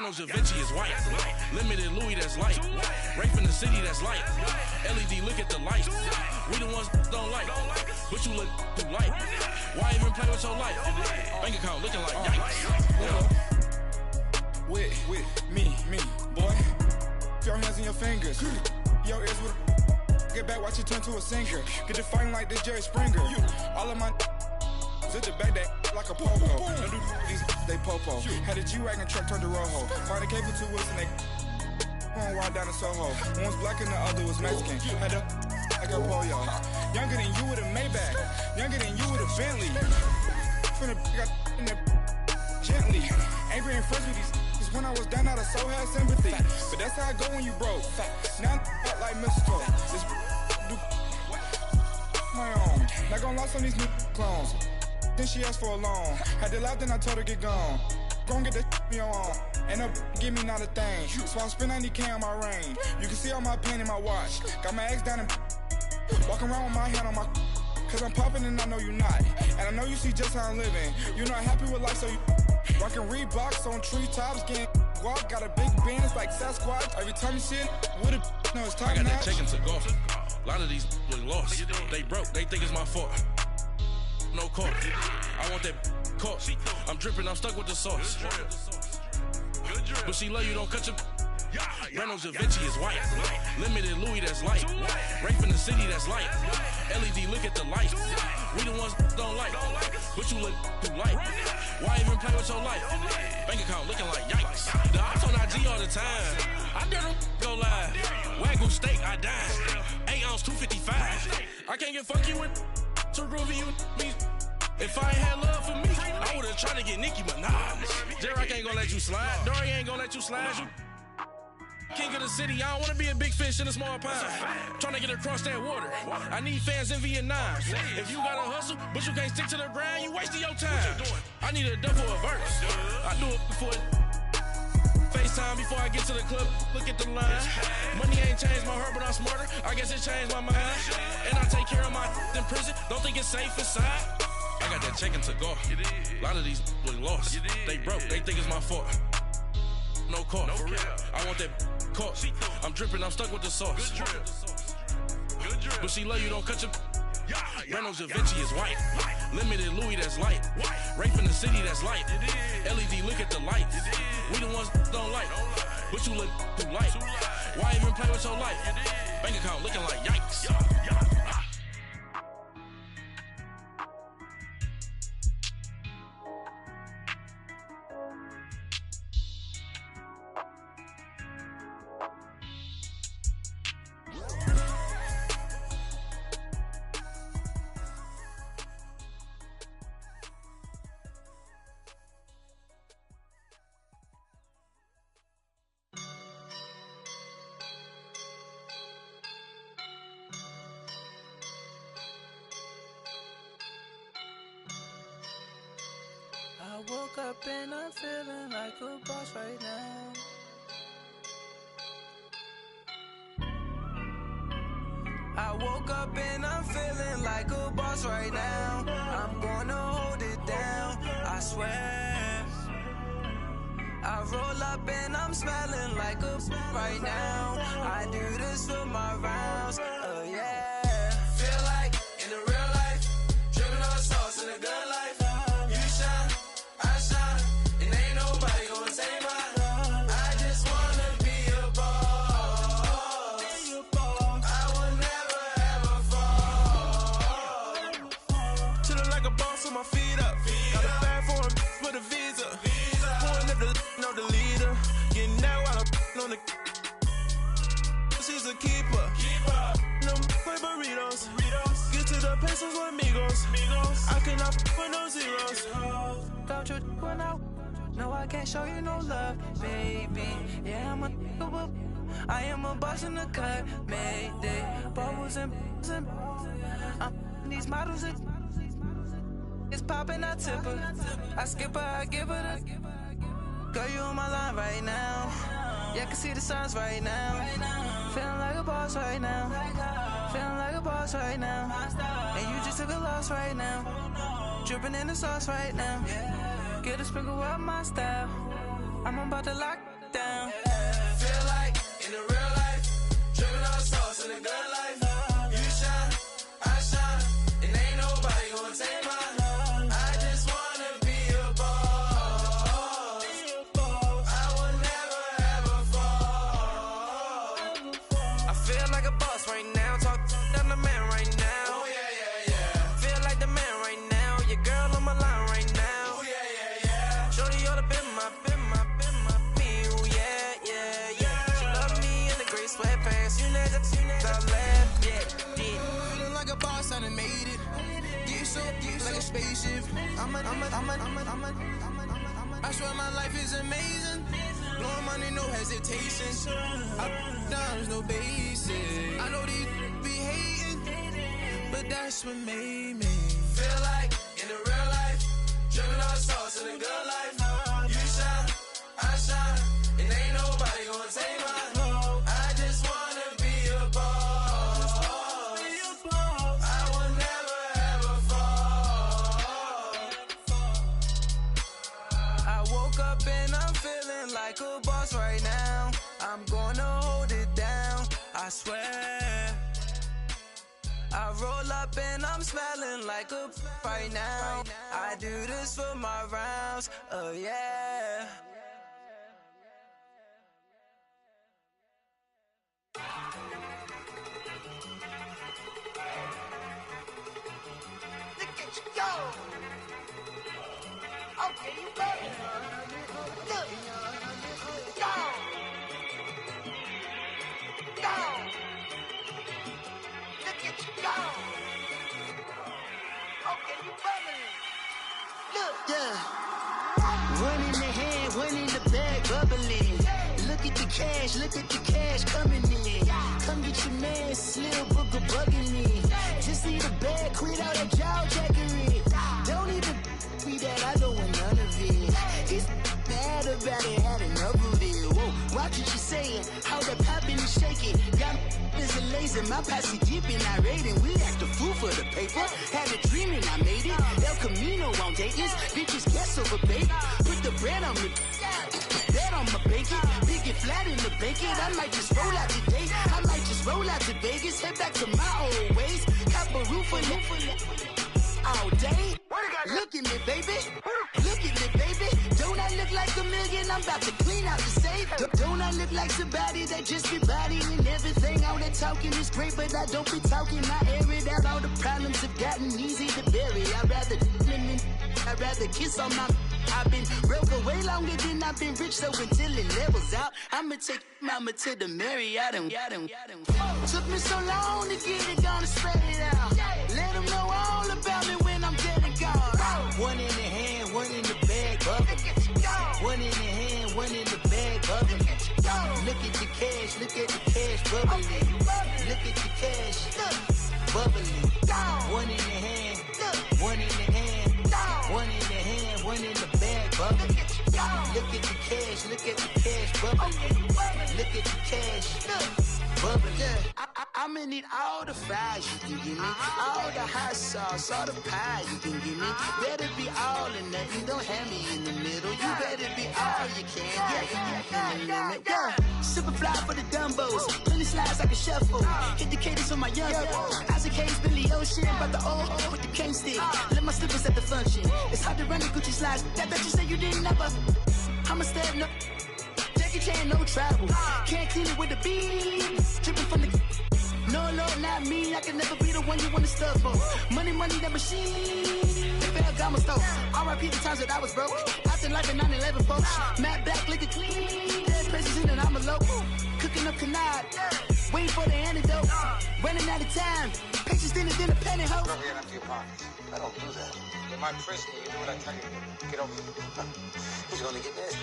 Reynolds Da Vinci is white. Limited Louis, that's light. Rafe in the city, that's light. LED, look at the lights. We the ones don't like, but you look too light. Why even play with your life? Bank account looking like yikes. With me, boy. Your hands and your fingers. Your ears with get back, watch it turn to a singer. Get the fighting like this Jerry Springer. All of my zip the back that like a pogo. Don't do these, they popo. Had a G-Wagon truck turned to Rojo. Find a cable 2 wheels and they going wild down in Soho. One was black and the other was Mexican. Had a like a pollo. Younger than you with a Maybach. Younger than you with a Bentley. From the got in the gently. Ain't been friends with these. When I was down, I so had sympathy. But that's how I go when you broke. Now I'm like mistletoe. This do my own. Not gonna lost on these new clones. Then she asked for a loan. Had to laugh, then I told her get gone. Gon' get that me on. And up, give me not a thing. So I spend 90K on my range. You can see all my pain in my watch. Got my ex down and walking around with my hand on my. Cause I'm popping and I know you not. And I know you see just how I'm living. You're not happy with life, so you rockin' Reeboks on treetops, getting walk. Got a big bands like Sasquatch. Every time you see it, with a no, it's top I got notch. that check to go. A lot of these look lost. They broke, they think it's my fault. No court. I want that court. I'm dripping, I'm stuck with the sauce. But she love you, don't cut your. Reynolds Da Vinci is white. Limited Louis, that's light. Rafe in the city, that's light. LED, look at the lights. We the ones don't like, but you look too light. Why even play with your life? Bank account looking like yikes. The ops on IG all the time. I dare them go live. Wagyu steak, I dine. 8 ounce, 255. I can't get funky with too groovy you me. If I ain't had love for me, I would've tried to get Nicki Minaj. J-Rock ain't gonna let you slide. Dory ain't gonna let you slide. King of the city, I don't wanna be a big fish in a small pond. Tryna get across that water. I need fans in Vietnam. If you gotta hustle, but you can't stick to the grind, you wasting your time. I need a dub for a verse. I do it before FaceTime before I get to the club. Look at the line. Money ain't changed my heart, but I'm smarter. I guess it changed my mind. And I take care of my in prison. Don't think it's safe inside. I got that check to go. A lot of these look lost. They broke, they think it's my fault. No court, for real. I want that court. I'm dripping, I'm stuck with the sauce. But she love you, don't cut your. Reynolds Da Vinci is white. Limited Louis, that's light. Rafe in the city, that's light. LED, look at the lights. We the ones don't like, but you look too light. Why even play with your life? Bank account looking like yikes. I woke up and I'm feeling like a boss right now. I woke up and I'm feeling like a boss right now. I'm gonna hold it down, I swear. I roll up and I'm smelling like a right now. I do this for my rounds, oh yeah. Feel like in the real life, dripping on sauce in a good life. You shine, I shine, and ain't nobody gonna take mine. I just wanna be a boss. I will never ever fall. Chillin' like a boss with my feet up. Got a bag for him with a visa. Pulling up the know the leader. Getting that while I'm on the. She's a keeper. No play burritos. Get to the pesos with amigos. I cannot with no zeros. Don't you when no, I can't show you no love, baby. Yeah, I'm a whoop. I am a boss in the cut, mayday. Bubbles and these models are. It's poppin', I tip her. I skip her, I give her the. Girl, you on my line right now. Yeah, I can see the signs right now. Feeling like a boss right now. Feeling like a boss right now. And you just took a loss right now. Dripping in the sauce right now. Get a sprinkle up my style. I'm about to lock I swear my life is amazing. Blowing money, no hesitation. Up, downs, no basic. I know these be hating, but that's what made me feel like in the real life. Driven all sauce in the good life. You shine, I shine, and ain't nobody gonna take mine. I just wanna be a boss. I will never ever fall. I woke up and I'm feeling like a boss right now. I'm gonna hold it down, I swear. I roll up and I'm smelling like a right now. I do this for my rounds, oh yeah. Look at you go. Okay, you better. Look. Go. Go. Look at you go. Okay, you better. Look. Yeah. One in the hand, one in the bag, bubbling. Look at the cash coming in. Come get your man, Slim Booker bugging me. Just need a bag, quit all that jaw jackery. Don't even be that, I don't want none of it. He's mad about it, had enough of it. Whoa, watch what you saying, how that poppin' and shaking. Got is a lazy, my posse deep and I raiding. We act a fool for the paper, had a dream and I made it. El Camino on Dayton's, bitches guess over baby. Put the bread on me, that on my bacon. Big and flat in the bacon, I might just roll out today. I might just roll out to Vegas, head back to my old ways. Cop a roof for all day. Look at me, baby. Look at me, baby. Don't I look like a million? I'm about to clean out the safe. Don't I look like somebody that just be bodying everything? All that talking is great, but I don't be talking. I air it out. All the problems have gotten easy to bury. I'd rather kiss on my. I've been broke way longer than I've been rich, so until it levels out, I'ma take mama to the Marriott and took me so long to get it, gonna spread it out. Let them know all about me when I'm dead and gone. One in the hand, one in the bag, bubbling. One in the hand, one in the bag, bubbling. Look at the cash, bubbling. Look at the cash, bubbling. One in the hand, one in the hand, one in the hand, one in the bag, bubbling. Look at the cash, bubbling. Look at the cash, bubbling. I'ma need all the fries you can give me, all the hot sauce, all the pie you can give me. Better be all or nothing, don't have me in the middle. You better be all you can, yeah. Super fly for the Dumbos, plenty slides like a shuffle. Hit the cadence on my young Isaac Hayes, Billy Ocean, but the old with the cane stick. Let my slippers at the function. It's hard to run the Gucci slides. That bet you say you didn't never. I'ma step no. Jackie Chan, no travel. Can't clean it with the beat. Dripping from the. No, Lord, not me. I can never be the one you want to stuff for. Money, that machine. They fell down my stove. R.I.P. the times that I was broke. After life in 9/11, folks. Matte black, liquor clean. Dead presses in and I'm a local. Cooking up canard. Waiting for the antidote. Running out of time. Patience in a penny hoe. Rub your hand up to your pockets. I don't do that. In my prison, you do what I tell you. Get over here. He's gonna get nasty.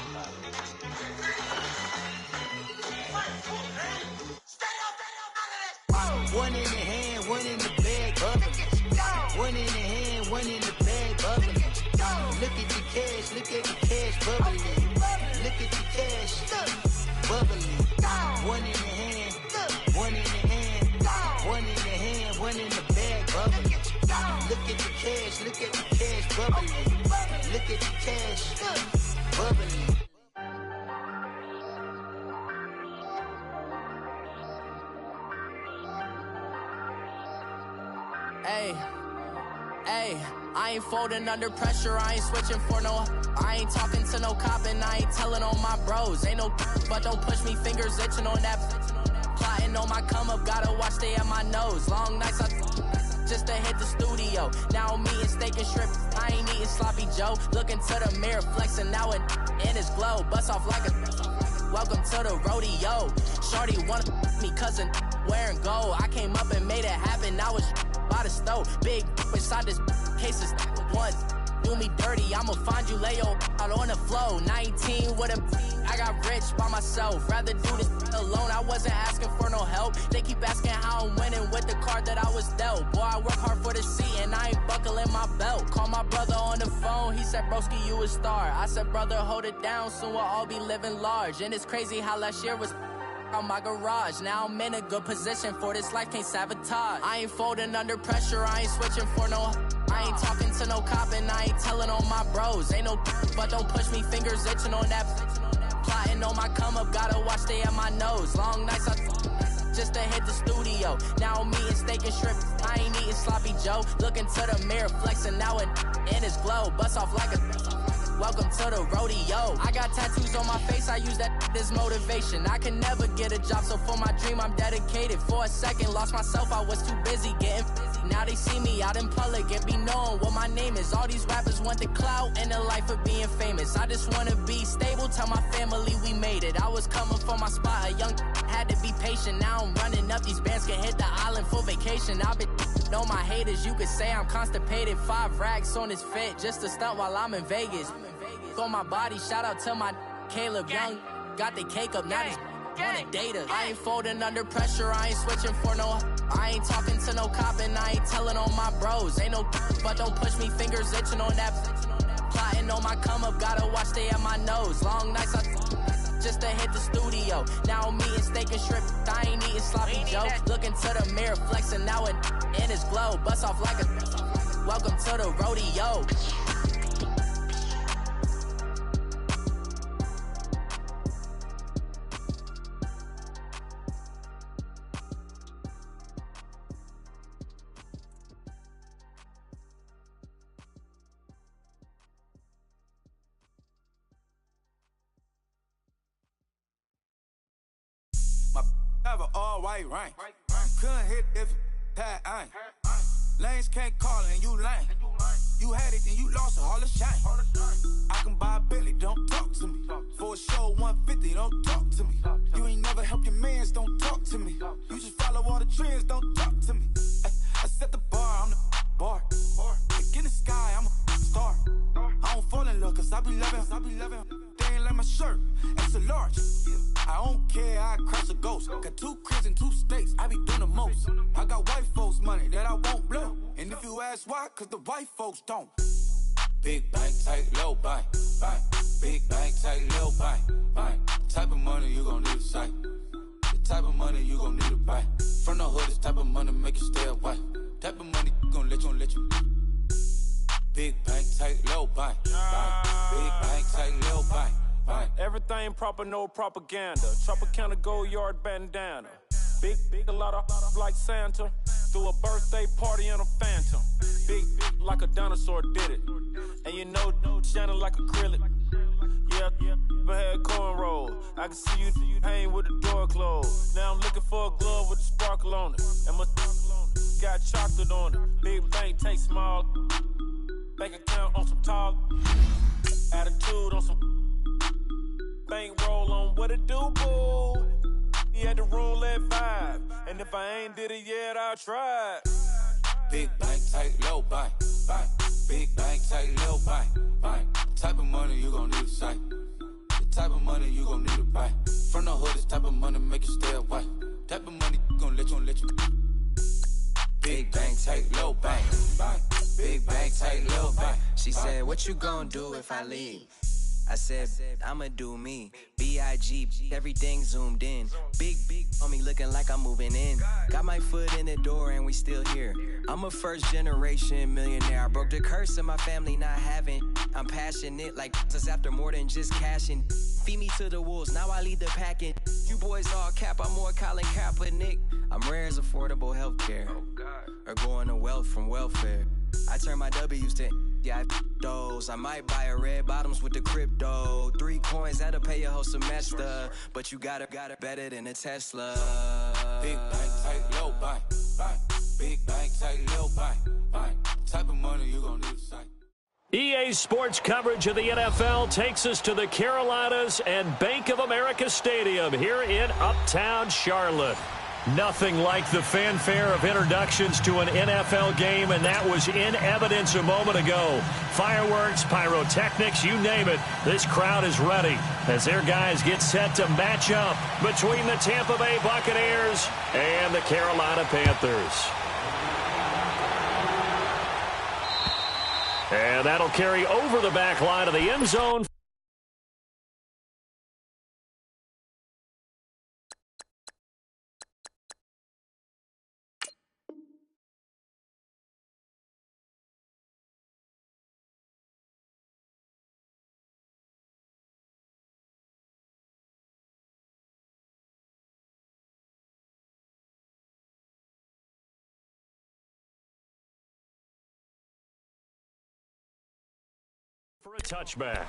One in the hand, one in the bag, bubbling. One in the hand, one in the bag, bubbling. Look at the cash, bubbling. Look at the cash, bubbling. One in the hand, one in the hand, one in the hand, one in the bag, bubbling. Look at the cash, bubbling. Look at the cash, bubbling. Hey, I ain't folding under pressure, I ain't switching for no. I ain't talking to no cop and I ain't telling on my bros. Ain't no but don't push me, fingers itching on that. Plotting on my come up, gotta watch stay at my nose. Long nights just to hit the studio. Now I'm eating steak and shrimp, I ain't eating sloppy Joe. Looking to the mirror, flexing now in his glow. Bust off like a welcome to the rodeo. Shorty wanna me cousin wearing gold. I came up and made it happen, I was by the stove. Big inside this cases ones. do me dirty, I'ma find you, lay your out on the floor. 19 with a I got rich by myself. Rather do this alone. I wasn't asking for no help. They keep asking how I'm winning with the card that I was dealt. Boy, I work hard for the seat and I ain't buckling my belt. Call my brother on the phone. He said, broski, you a star. I said, brother, hold it down. Soon we'll all be living large. And it's crazy how last year was on my garage. Now I'm in a good position for this life, can't sabotage. I ain't folding under pressure, I ain't switching for no. I ain't talking to no cop and I ain't telling on my bros. Ain't no but don't push me, fingers itching on that. Plotting on my come up, gotta watch stay at my nose. Long nights I just to hit the studio. Now I'm eating steak and shrimp, I ain't eating sloppy Joe. Looking to the mirror, flexing now and in his glow. Bust off like a welcome to the rodeo. I got tattoos on my face, I use that as motivation. I can never get a job, so for my dream I'm dedicated. For a second, lost myself, I was too busy getting busy. Now they see me out in public and be knowing what my name is. All these rappers want the clout and the life of being famous. I just wanna be stable, tell my family we made it. I was coming for my spot, a young had to be patient. Now I'm running up, these bands can hit the island for vacation. I've been know my haters, you could say I'm constipated. 5 racks on his fit, just to stunt while I'm in Vegas. For my body, shout out to my Caleb Young. Got the cake up, now these wanna date us. I ain't folding under pressure, I ain't switching for no. I ain't talking to no cop and I ain't telling on my bros. Ain't no but don't push me, fingers itching on that. Plotting on my come up, gotta watch stay at my nose. Long nights I just to hit the studio. Now I'm eating steak and shrimp, I ain't eating sloppy Joe. Looking to the mirror, flexing now and in his glow. Bust off like a welcome to the rodeo. Have an all-white rank. Couldn't hit if it had ain't. Lanes can't call it and you lame. You had it and you lost it, all the shame. I can buy a Bentley, don't talk to me. For a show 150, don't talk to me. You ain't never helped your mans, don't talk to me. You just follow all the trends, don't talk to me. I set the bar, I'm the bar. Look in the sky, I'm a star. I don't fall in love, cause I be loving. They ain't like my shirt, it's a large. I don't care, I cross a ghost. Got 2 cribs in 2 states, I be doing the most. I got white folks' money that I won't blow. And if you ask why, cause the white folks don't. Big bank, tight, low bank, bank. Big bank, tight, low bank, bank. Type of money you gon' need a sight. The type of money you gon' need to buy. From the hood, this type of money make you stay away. Type of money gon' let you. Big bank, tight, low bank, bank. Big bank, tight, low bank. Everything proper, no propaganda. Tropicana gold yard bandana. Big, a lot of like Santa. Threw a birthday party in a phantom. Big like a dinosaur did it. And you know, shining like acrylic. Yeah, but had cornrow. I can see you hang with the door closed. Now I'm looking for a glove with a sparkle on it. And my got chocolate on it. Big bank, take small. Bank account on some talk. Attitude on some. Bankroll on what it do, boo. He had the roulette vibe. And if I ain't did it yet, I'll try. Big bank, tight, low bank, bank. Big bank, tight, low bank, bank. Type of money you gon' need a sight. The type of money you gon' need to buy. From the hood, this type of money make you stay away. Type of money gon' let you. Big bank, tight, low bank, bank. Big bank, tight, low bank. She said, what you gon' do if I leave? I said, I'ma do me. B.I.G. Everything zoomed in. Big on me looking like I'm moving in. Got my foot in the door and we still here. I'm a first generation millionaire. I broke the curse of my family not having. I'm passionate like this after more than just cashing. Feed me to the wolves, now I lead the packing. You boys all cap, I'm more Colin Kaepernick. I'm rare as affordable healthcare. Or going to wealth from welfare. I turn my W's to those. I might buy a red bottoms with the crypto. 3 coins, that'll pay your whole semester. But you gotta better than a Tesla. Big bank, tight, low bank, bank. Big bank, tight, low bank, bank. Type of money you gon' need a sight. EA Sports coverage of the NFL takes us to the Carolinas and Bank of America Stadium here in Uptown Charlotte. Nothing like the fanfare of introductions to an NFL game, and that was in evidence a moment ago. Fireworks, pyrotechnics, you name it. This crowd is ready as their guys get set to match up between the Tampa Bay Buccaneers and the Carolina Panthers. And that'll carry over the back line of the end zone. For a touchback.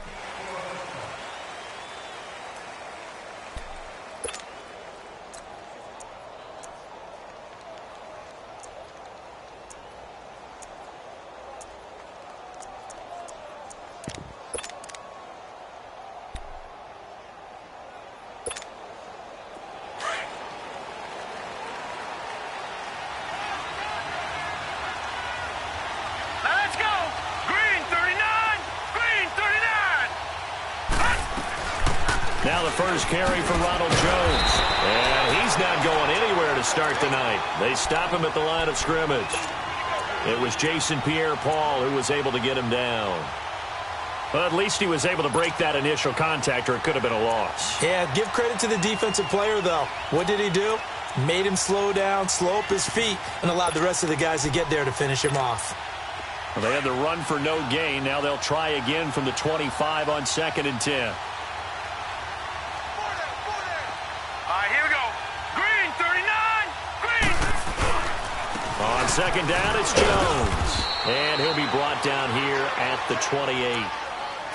Now the first carry for Ronald Jones. And he's not going anywhere to start the night. They stop him at the line of scrimmage. It was Jason Pierre-Paul who was able to get him down. But at least he was able to break that initial contact, or it could have been a loss. Yeah, give credit to the defensive player, though. What did he do? Made him slow down, slow up his feet, and allowed the rest of the guys to get there to finish him off. Well, they had the run for no gain. Now they'll try again from the 25 on 2nd and 10. On 2nd down, it's Jones. And he'll be brought down here at the 28.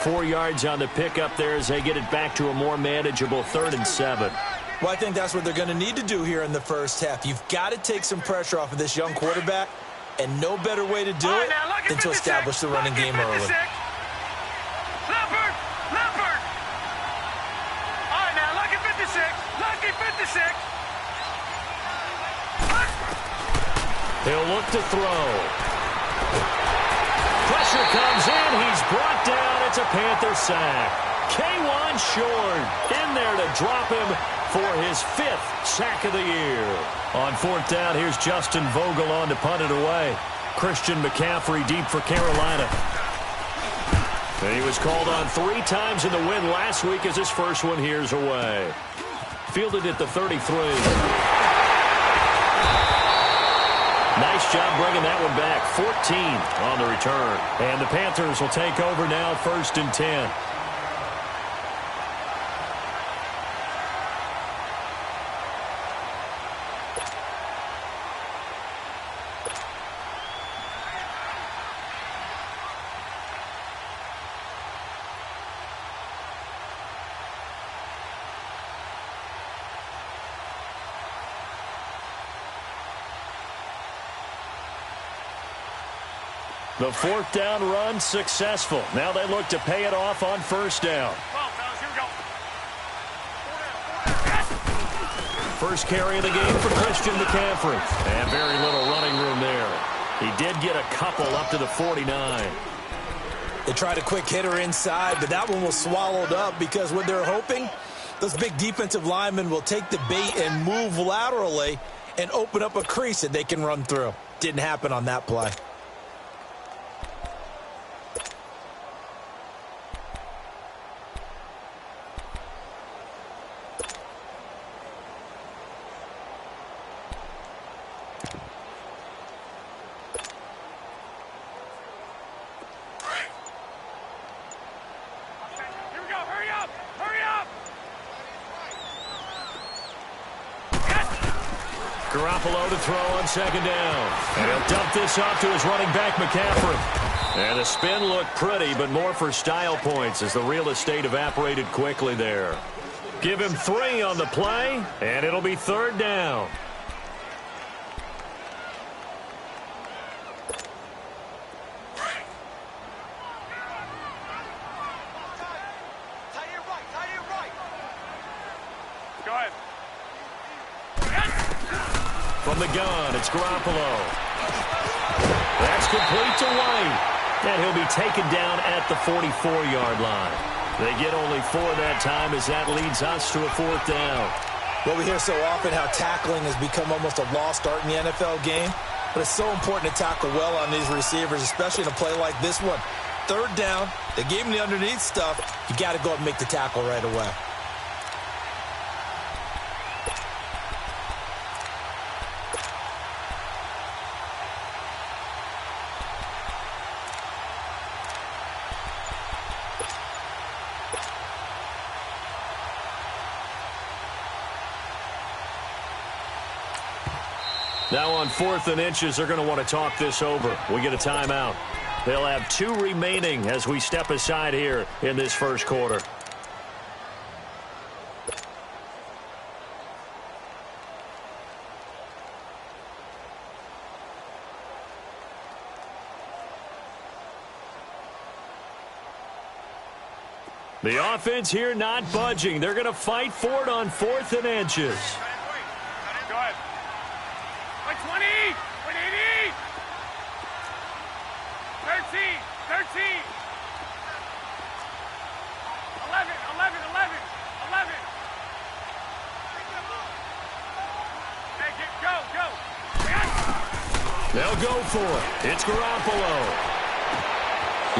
4 yards on the pickup there as they get it back to a more manageable 3rd and 7. Well, I think that's what they're going to need to do here in the first half. You've got to take some pressure off of this young quarterback, and no better way to do it than to establish the running game early. Leopard! All right, now, lucky 56. Lucky 56. He'll look to throw. Pressure comes in. He's brought down. It's a Panther sack. K'Wan Short in there to drop him for his 5th sack of the year. On 4th down, here's Justin Vogel on to punt it away. Christian McCaffrey deep for Carolina. And he was called on 3 times in the win last week as his first one here's away. Fielded at the 33. Nice job bringing that one back. 14 on the return. And the Panthers will take over now, 1st and 10. The 4th down run successful. Now they look to pay it off on 1st down. First carry of the game for Christian McCaffrey. And very little running room there. He did get a couple up to the 49. They tried a quick hitter inside, but that one was swallowed up because what they're hoping, those big defensive linemen will take the bait and move laterally and open up a crease that they can run through. Didn't happen on that play. Garoppolo to throw on 2nd down. And he'll dump this off to his running back, McCaffrey. And the spin looked pretty, but more for style points as the real estate evaporated quickly there. Give him 3 on the play, and it'll be 3rd down. From the gun, it's Garoppolo. That's complete to White. And he'll be taken down at the 44-yard line. They get only 4 that time as that leads us to a 4th down. Well, we hear so often how tackling has become almost a lost art in the NFL game. But it's so important to tackle well on these receivers, especially in a play like this one. 3rd down, they gave him the underneath stuff. You got to go and make the tackle right away. Now on 4th and inches, they're going to want to talk this over. We get a timeout. They'll have 2 remaining as we step aside here in this first quarter. The offense here not budging. They're going to fight for it on 4th and inches. Go ahead. 20, 180. 13, 13. 11. Make it go. They'll go for it. It's Garoppolo.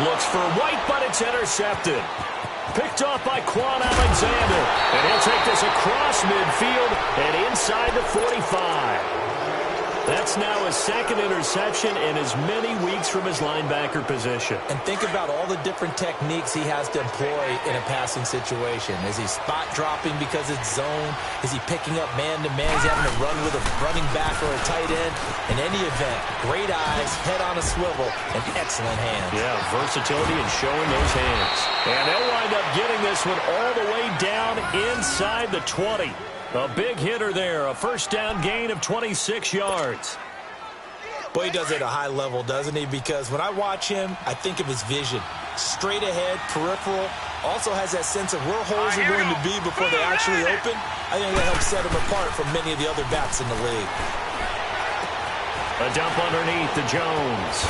Looks for White, but it's intercepted. Picked off by Quan Alexander. And he'll take this across midfield and inside the 45. That's now his 2nd interception in as many weeks from his linebacker position. And think about all the different techniques he has to employ in a passing situation. Is he spot dropping because it's zone? Is he picking up man-to-man? Is he having to run with a running back or a tight end? In any event, great eyes, head on a swivel, and excellent hands. Yeah, versatility and showing those hands. And they'll wind up getting this one all the way down inside the 20. A big hitter there, a 1st down gain of 26 yards. Boy, he does it at a high level, doesn't he? Because when I watch him, I think of his vision. Straight ahead, peripheral, also has that sense of where holes are going to be before they actually open. I think that helps set him apart from many of the other backs in the league. A dump underneath to Jones.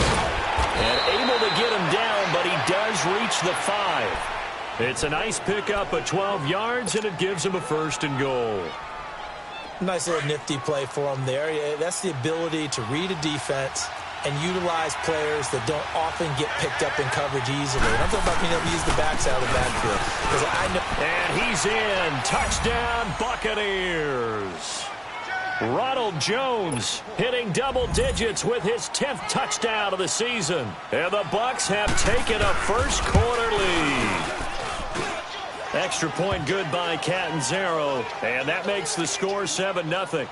And able to get him down, but he does reach the 5. It's a nice pickup of 12 yards, and it gives him a 1st and goal. Nice little nifty play for him there. Yeah, that's the ability to read a defense and utilize players that don't often get picked up in coverage easily. And I'm talking about being able to use the backs out of the backfield. And he's in. Touchdown, Buccaneers. Ronald Jones hitting double digits with his 10th touchdown of the season. And the Bucs have taken a first quarter lead. Extra point good by Catanzaro, and that makes the score 7-0.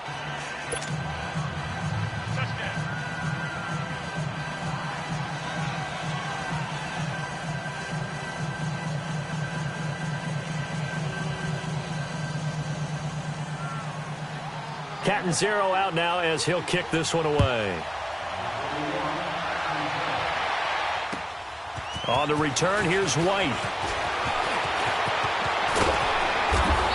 Catanzaro out now as he'll kick this one away. On the return, here's White.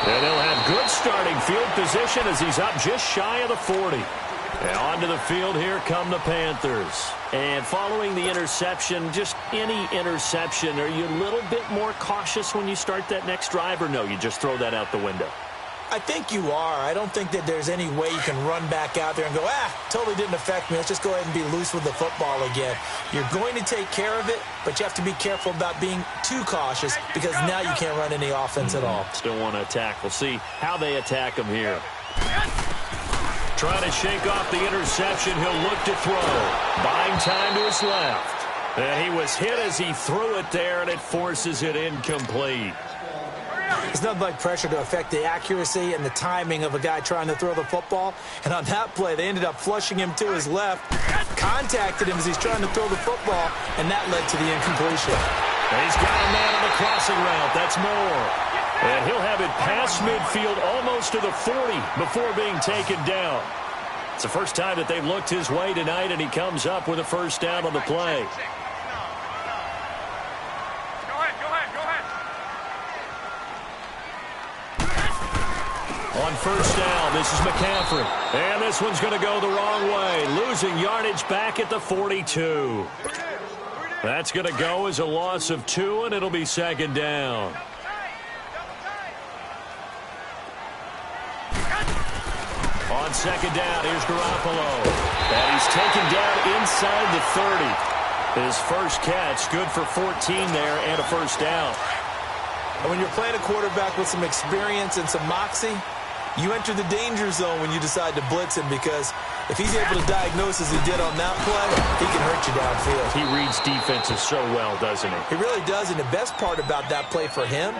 And they'll have good starting field position as he's up just shy of the 40. And onto the field, here come the Panthers. And following the interception, just any interception, are you a little bit more cautious when you start that next drive, or no, you just throw that out the window? I think you are. I don't think that there's any way you can run back out there and go, totally didn't affect me. Let's just go ahead and be loose with the football again. You're going to take care of it, but you have to be careful about being too cautious because now you can't run any offense at all. Still want to attack. We'll see how they attack him here. Trying to shake off the interception. He'll look to throw. Buying time to his left. And he was hit as he threw it there, and it forces it incomplete. It's nothing like pressure to affect the accuracy and the timing of a guy trying to throw the football. And on that play, they ended up flushing him to his left, contacted him as he's trying to throw the football, and that led to the incompletion. He's got a man on the crossing route. That's Moore. And he'll have it past midfield almost to the 40 before being taken down. It's the first time that they've looked his way tonight, and he comes up with a first down on the play. On first down, this is McCaffrey. And this one's going to go the wrong way. Losing yardage back at the 42. That's going to go as a loss of 2, and it'll be second down. On second down, here's Garoppolo. And he's taken down inside the 30. His first catch, good for 14 there and a first down. And when you're playing a quarterback with some experience and some moxie, you enter the danger zone when you decide to blitz him, because if he's able to diagnose as he did on that play, he can hurt you downfield. He reads defenses so well, doesn't he? He really does, and the best part about that play for him,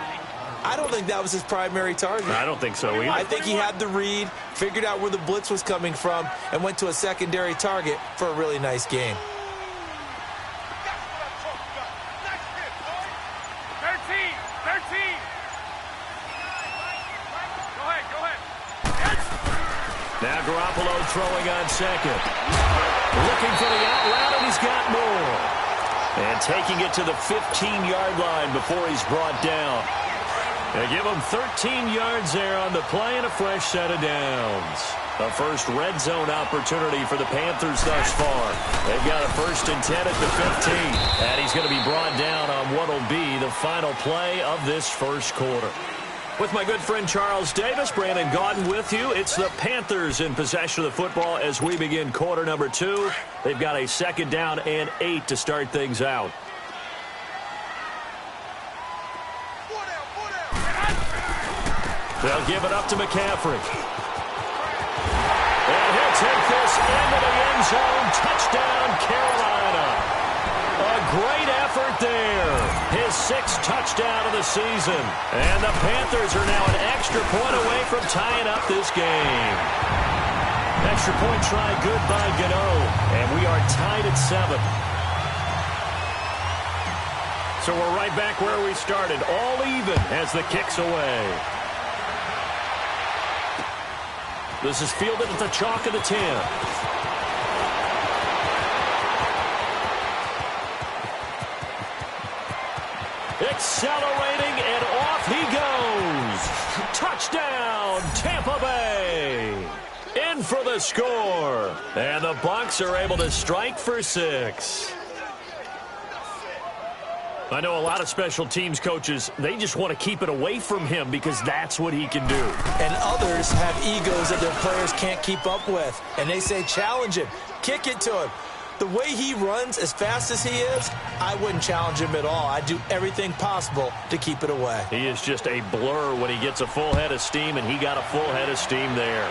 I don't think that was his primary target. I don't think so either. I think he had the read, figured out where the blitz was coming from, and went to a secondary target for a really nice game. 13. Go ahead. Now Garoppolo throwing on second. Looking for the out route, and he's got more. And taking it to the 15-yard line before he's brought down. They give him 13 yards there on the play and a fresh set of downs. The first red zone opportunity for the Panthers thus far. They've got a 1st and 10 at the 15. And he's going to be brought down on what will be the final play of this first quarter. With my good friend Charles Davis, Brandon Gaudin with you. It's the Panthers in possession of the football as we begin quarter number 2. They've got a 2nd down and 8 to start things out. They'll give it up to McCaffrey. And he'll take this into the end zone. Touchdown, Carolina. A great effort there. His 6th touchdown of the season. And the Panthers are now an extra point away from tying up this game. Extra point try good by Gano. And we are tied at 7. So we're right back where we started. All even as the kick's away. This is fielded at the chalk of the 10. Accelerating, and off he goes. Touchdown, Tampa Bay. In for the score. And the Bucks are able to strike for 6. I know a lot of special teams coaches, they just want to keep it away from him because that's what he can do. And others have egos that their players can't keep up with. And they say, challenge him, kick it to him. The way he runs as fast as he is, I wouldn't challenge him at all. I'd do everything possible to keep it away. He is just a blur when he gets a full head of steam, and he got a full head of steam there.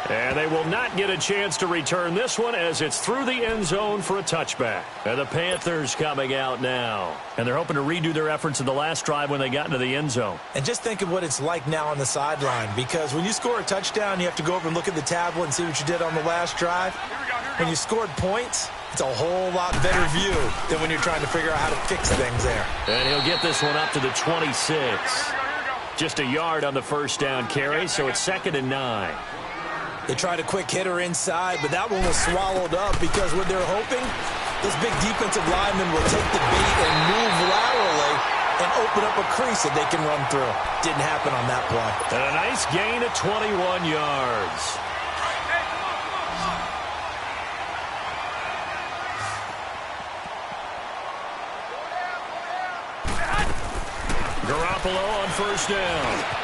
And they will not get a chance to return this one as it's through the end zone for a touchback. And the Panthers coming out now. And they're hoping to redo their efforts in the last drive when they got into the end zone. And just think of what it's like now on the sideline, because when you score a touchdown, you have to go over and look at the tablet and see what you did on the last drive. When you scored points, it's a whole lot better view than when you're trying to figure out how to fix things there. And he'll get this one up to the 26. Just a yard on the first down carry, so it's 2nd and 9. They tried a quick hitter inside, but that one was swallowed up because what they're hoping, this big defensive lineman will take the bait and move laterally and open up a crease that they can run through. Didn't happen on that play. And a nice gain of 21 yards. Garoppolo on first down.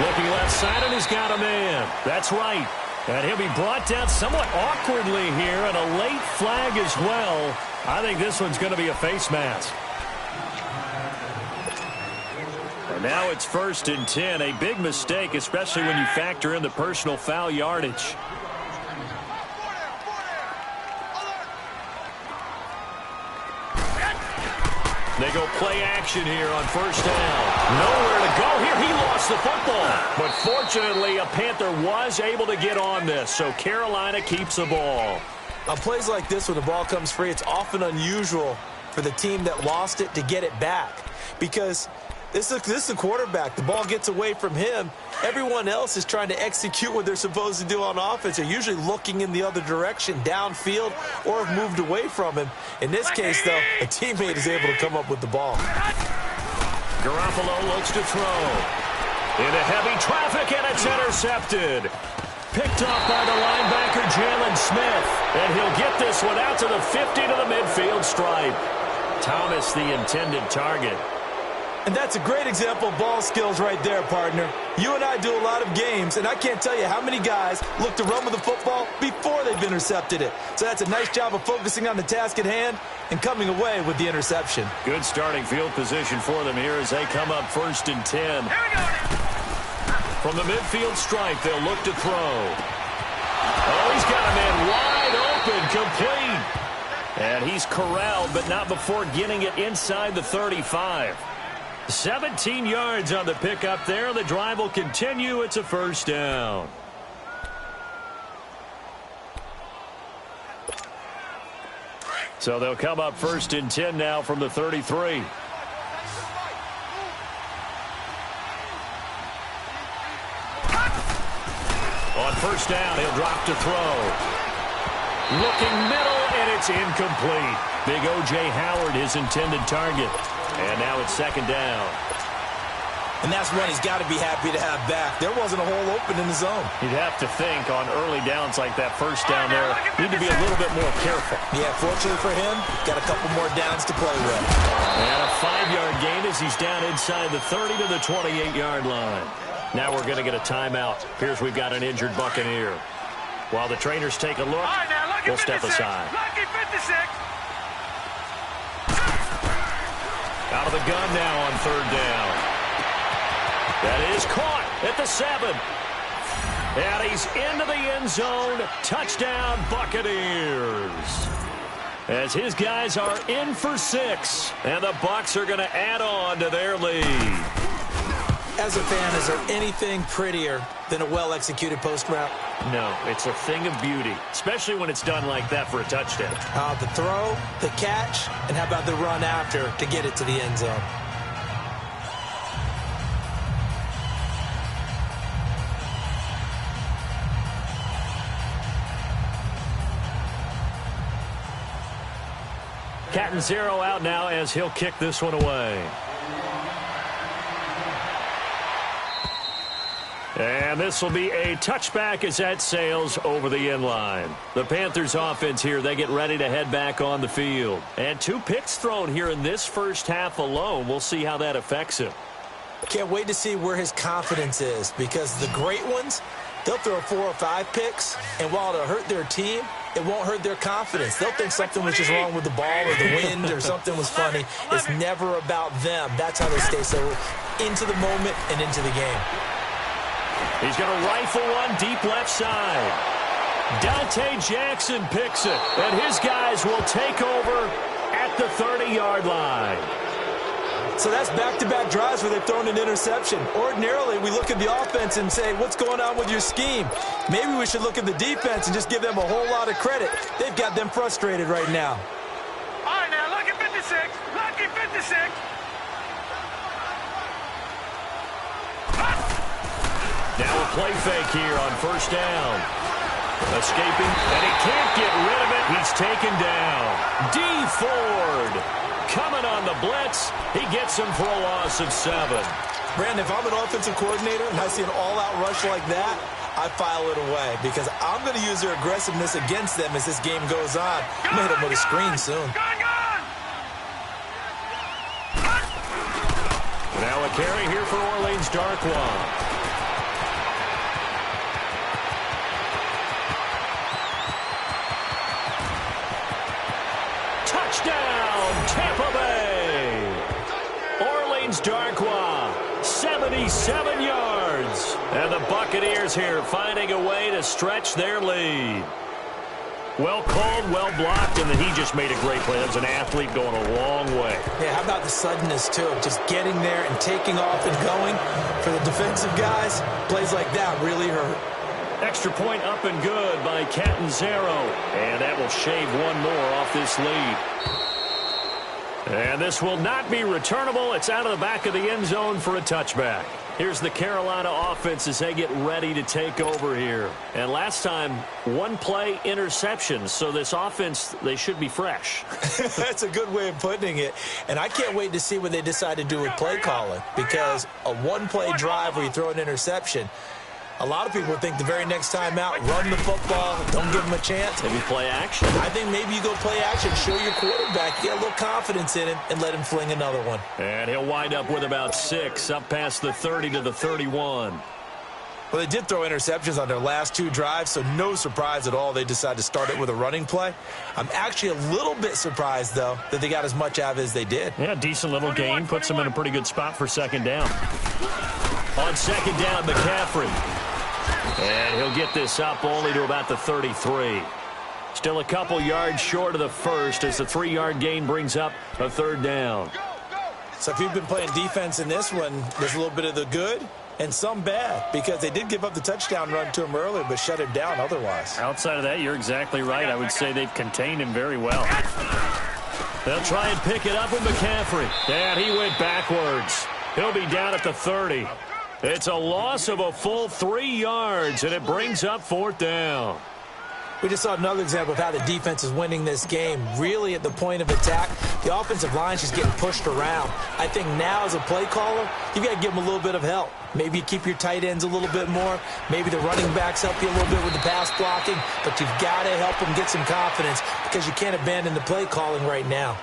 Looking left side, and he's got a man. That's right. And he'll be brought down somewhat awkwardly here, and a late flag as well. I think this one's going to be a face mask. And now it's 1st and 10. A big mistake, especially when you factor in the personal foul yardage. They go play action here on first down. Nowhere to go here. He lost the football. But fortunately, a Panther was able to get on this, so Carolina keeps the ball. On plays like this, when the ball comes free, it's often unusual for the team that lost it to get it back. Because this is the quarterback. The ball gets away from him. Everyone else is trying to execute what they're supposed to do on offense. They're usually looking in the other direction, downfield, or have moved away from him. In this case, though, a teammate is able to come up with the ball. Garoppolo looks to throw. Into heavy traffic, and it's intercepted. Picked off by the linebacker, Jalen Smith. And he'll get this one out to the 50 to the midfield stripe. Thomas, the intended target. And that's a great example of ball skills right there, partner. You and I do a lot of games, and I can't tell you how many guys look to run with the football before they've intercepted it. So that's a nice job of focusing on the task at hand and coming away with the interception. Good starting field position for them here as they come up 1st and 10. From the midfield stripe, they'll look to throw. Oh, he's got a man wide open, complete. And he's corralled, but not before getting it inside the 35. 17 yards on the pickup there. The drive will continue. It's a first down. So they'll come up 1st and 10 now from the 33. On first down, he'll drop to throw. Looking middle, and it's incomplete. Big O.J. Howard, his intended target. And now it's 2nd down. And that's one he's got to be happy to have back. There wasn't a hole open in the zone. You'd have to think on early downs like that first down there, need to be a little bit more careful. Yeah, fortunately for him, got a couple more downs to play with. And a 5-yard gain as he's down inside the 30 to the 28-yard line. Now we're going to get a timeout. Here's we've got an injured Buccaneer. While the trainers take a look, we'll step aside. Lucky 56. Out of the gun now on 3rd down. That is caught at the 7. And he's into the end zone. Touchdown, Buccaneers. As his guys are in for 6. And the Bucs are going to add on to their lead. As a fan, is there anything prettier than a well-executed post route? No, it's a thing of beauty, especially when it's done like that for a touchdown. The throw, the catch, and how about the run after to get it to the end zone? Catanzaro out now as he'll kick this one away. And this will be a touchback as that sails over the end line. The Panthers offense here, they get ready to head back on the field. And 2 picks thrown here in this first half alone. We'll see how that affects him. Can't wait to see where his confidence is, because the great ones, they'll throw 4 or 5 picks, and while it'll hurt their team, it won't hurt their confidence. They'll think something was just wrong with the ball or the wind or something was funny. It's never about them. That's how they stay so into the moment and into the game. He's going to rifle one deep left side. Dante Jackson picks it, and his guys will take over at the 30-yard line. So that's back-to-back drives where they've thrown an interception. Ordinarily, we look at the offense and say, what's going on with your scheme? Maybe we should look at the defense and just give them a whole lot of credit. They've got them frustrated right now. All right, now, lucky 56. Lucky 56. Now a play fake here on first down. Escaping, and he can't get rid of it. He's taken down. D. Ford coming on the blitz. He gets him for a loss of 7. Brandon, if I'm an offensive coordinator and I see an all-out rush like that, I file it away because I'm going to use their aggressiveness against them as this game goes on. I'm going to hit them with a screen soon. Now a carry here for Orleans Darkwa. Touchdown, Tampa Bay. Orleans Darkwa, 77 yards. And the Buccaneers here finding a way to stretch their lead. Well called, well blocked, and then he just made a great play. That was an athlete going a long way. Yeah, how about the suddenness, too, of just getting there and taking off and going? For the defensive guys, plays like that really hurt. Extra point up and good by Catanzaro. And that will shave one more off this lead. And this will not be returnable. It's out of the back of the end zone for a touchback. Here's the Carolina offense as they get ready to take over here. And last time, one play interception. So this offense, they should be fresh. That's a good way of putting it. And I can't wait to see what they decide to do with play calling, because a one-play drive where you throw an interception, a lot of people think the very next time out, run the football, don't give them a chance. Maybe play action. I think maybe you go play action, show your quarterback, get a little confidence in him, and let him fling another one. And he'll wind up with about 6, up past the 30 to the 31. Well, they did throw interceptions on their last 2 drives, so no surprise at all they decided to start it with a running play. I'm actually a little bit surprised, though, that they got as much out of it as they did. Yeah, decent little gain. Puts them in a pretty good spot for second down. On second down, McCaffrey. And he'll get this up only to about the 33. Still a couple yards short of the first as the 3-yard gain brings up a third down. So if you've been playing defense in this one, there's a little bit of the good and some bad, because they did give up the touchdown run to him earlier but shut him down otherwise. Outside of that, you're exactly right. I would say they've contained him very well. They'll try and pick it up with McCaffrey. And he went backwards. He'll be down at the 30. It's a loss of a full 3 yards, and it brings up fourth down. We just saw another example of how the defense is winning this game. Really at the point of attack, the offensive line is just getting pushed around. I think now as a play caller, you've got to give them a little bit of help. Maybe you keep your tight ends a little bit more. Maybe the running backs help you a little bit with the pass blocking. But you've got to help them get some confidence, because you can't abandon the play calling right now.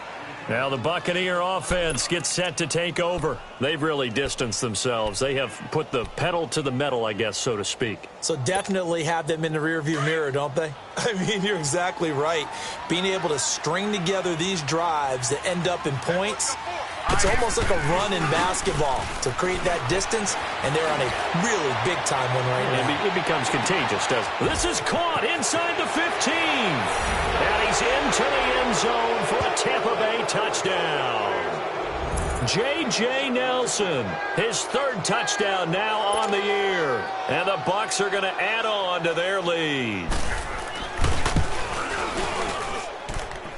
Now the Buccaneer offense gets set to take over. They've really distanced themselves. They have put the pedal to the metal, I guess, so to speak. So definitely have them in the rearview mirror, don't they? I mean, you're exactly right. Being able to string together these drives that end up in points, it's almost like a run in basketball to create that distance, and they're on a really big-time one right now. It becomes contagious, doesn't it? This is caught inside the 15. And he's into the end zone for a Tampa Bay touchdown. J.J. Nelson, his 3rd touchdown now on the year. And the Bucs are going to add on to their lead.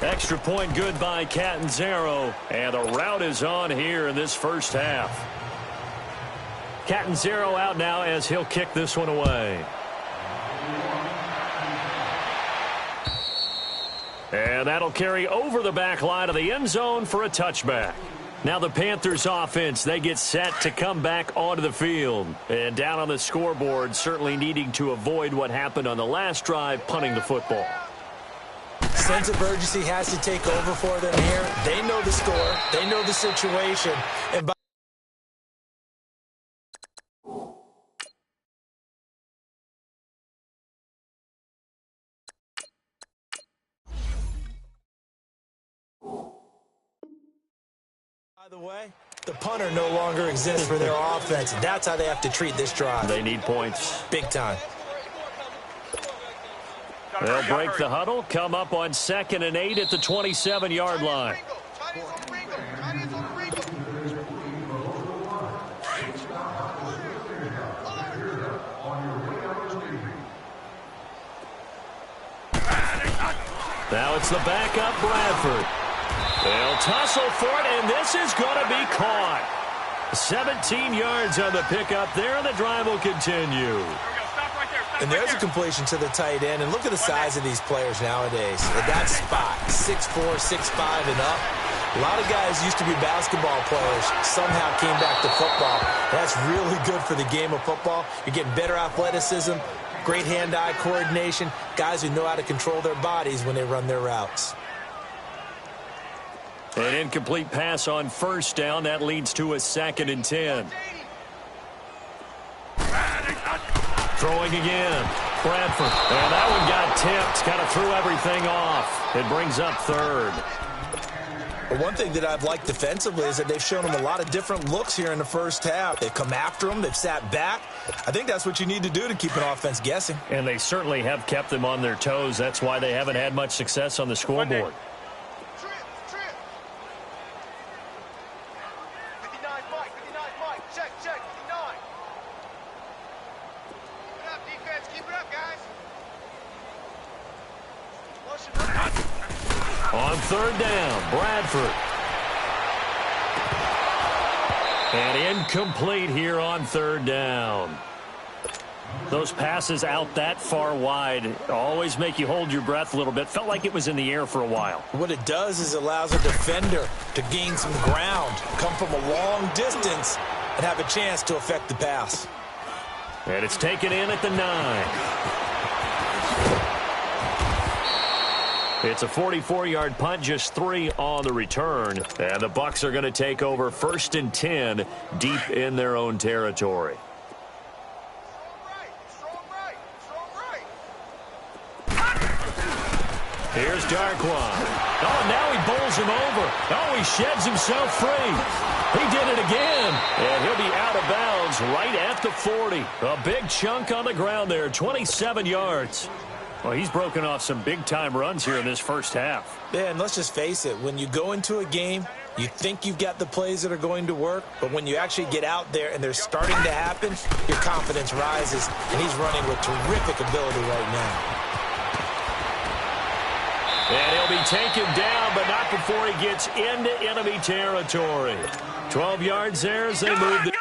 Extra point good by Catanzaro, and the route is on here in this first half. Catanzaro out now as he'll kick this one away. And that'll carry over the back line of the end zone for a touchback. Now the Panthers offense, they get set to come back onto the field. And down on the scoreboard, certainly needing to avoid what happened on the last drive, punting the football. Sense of urgency has to take over for them here. They know the score. They know the situation. And by the way, the punter no longer exists for their offense. That's how they have to treat this drive. They need points. Big time. They'll break the huddle, come up on 2nd and 8 at the 27-yard line. Now it's the backup Bradford. They'll tussle for it, and this is going to be caught. 17 yards on the pickup there, and the drive will continue. And there's a completion to the tight end. And look at the size of these players nowadays. At that spot, 6'4", 6'5", and up. A lot of guys used to be basketball players, somehow came back to football. That's really good for the game of football. You're getting better athleticism, great hand-eye coordination, guys who know how to control their bodies when they run their routes. An incomplete pass on first down. That leads to a 2nd and 10. Throwing again. Bradford. And that one got tipped. Kind of threw everything off. It brings up 3rd. But one thing that I've liked defensively is that they've shown them a lot of different looks here in the first half. They've come after them. They've sat back. I think that's what you need to do to keep an offense guessing. And they certainly have kept them on their toes. That's why they haven't had much success on the scoreboard. On 3rd down, Bradford. And incomplete here on third down. Those passes out that far wide always make you hold your breath a little bit. Felt like it was in the air for a while. What it does is allows a defender to gain some ground, come from a long distance, and have a chance to affect the pass. And it's taken in at the 9. It's a 44-yard punt, just 3 on the return. And the Bucs are going to take over 1st and 10 deep in their own territory. Here's Darquan. Oh, now he bowls him over. Oh, he sheds himself free. He did it again. And he'll be out of bounds right at the 40. A big chunk on the ground there, 27 yards. Well, he's broken off some big-time runs here in this first half. Yeah, and let's just face it. When you go into a game, you think you've got the plays that are going to work, but when you actually get out there and they're starting to happen, your confidence rises, and he's running with terrific ability right now. And he'll be taken down, but not before he gets into enemy territory. 12 yards there as they move the...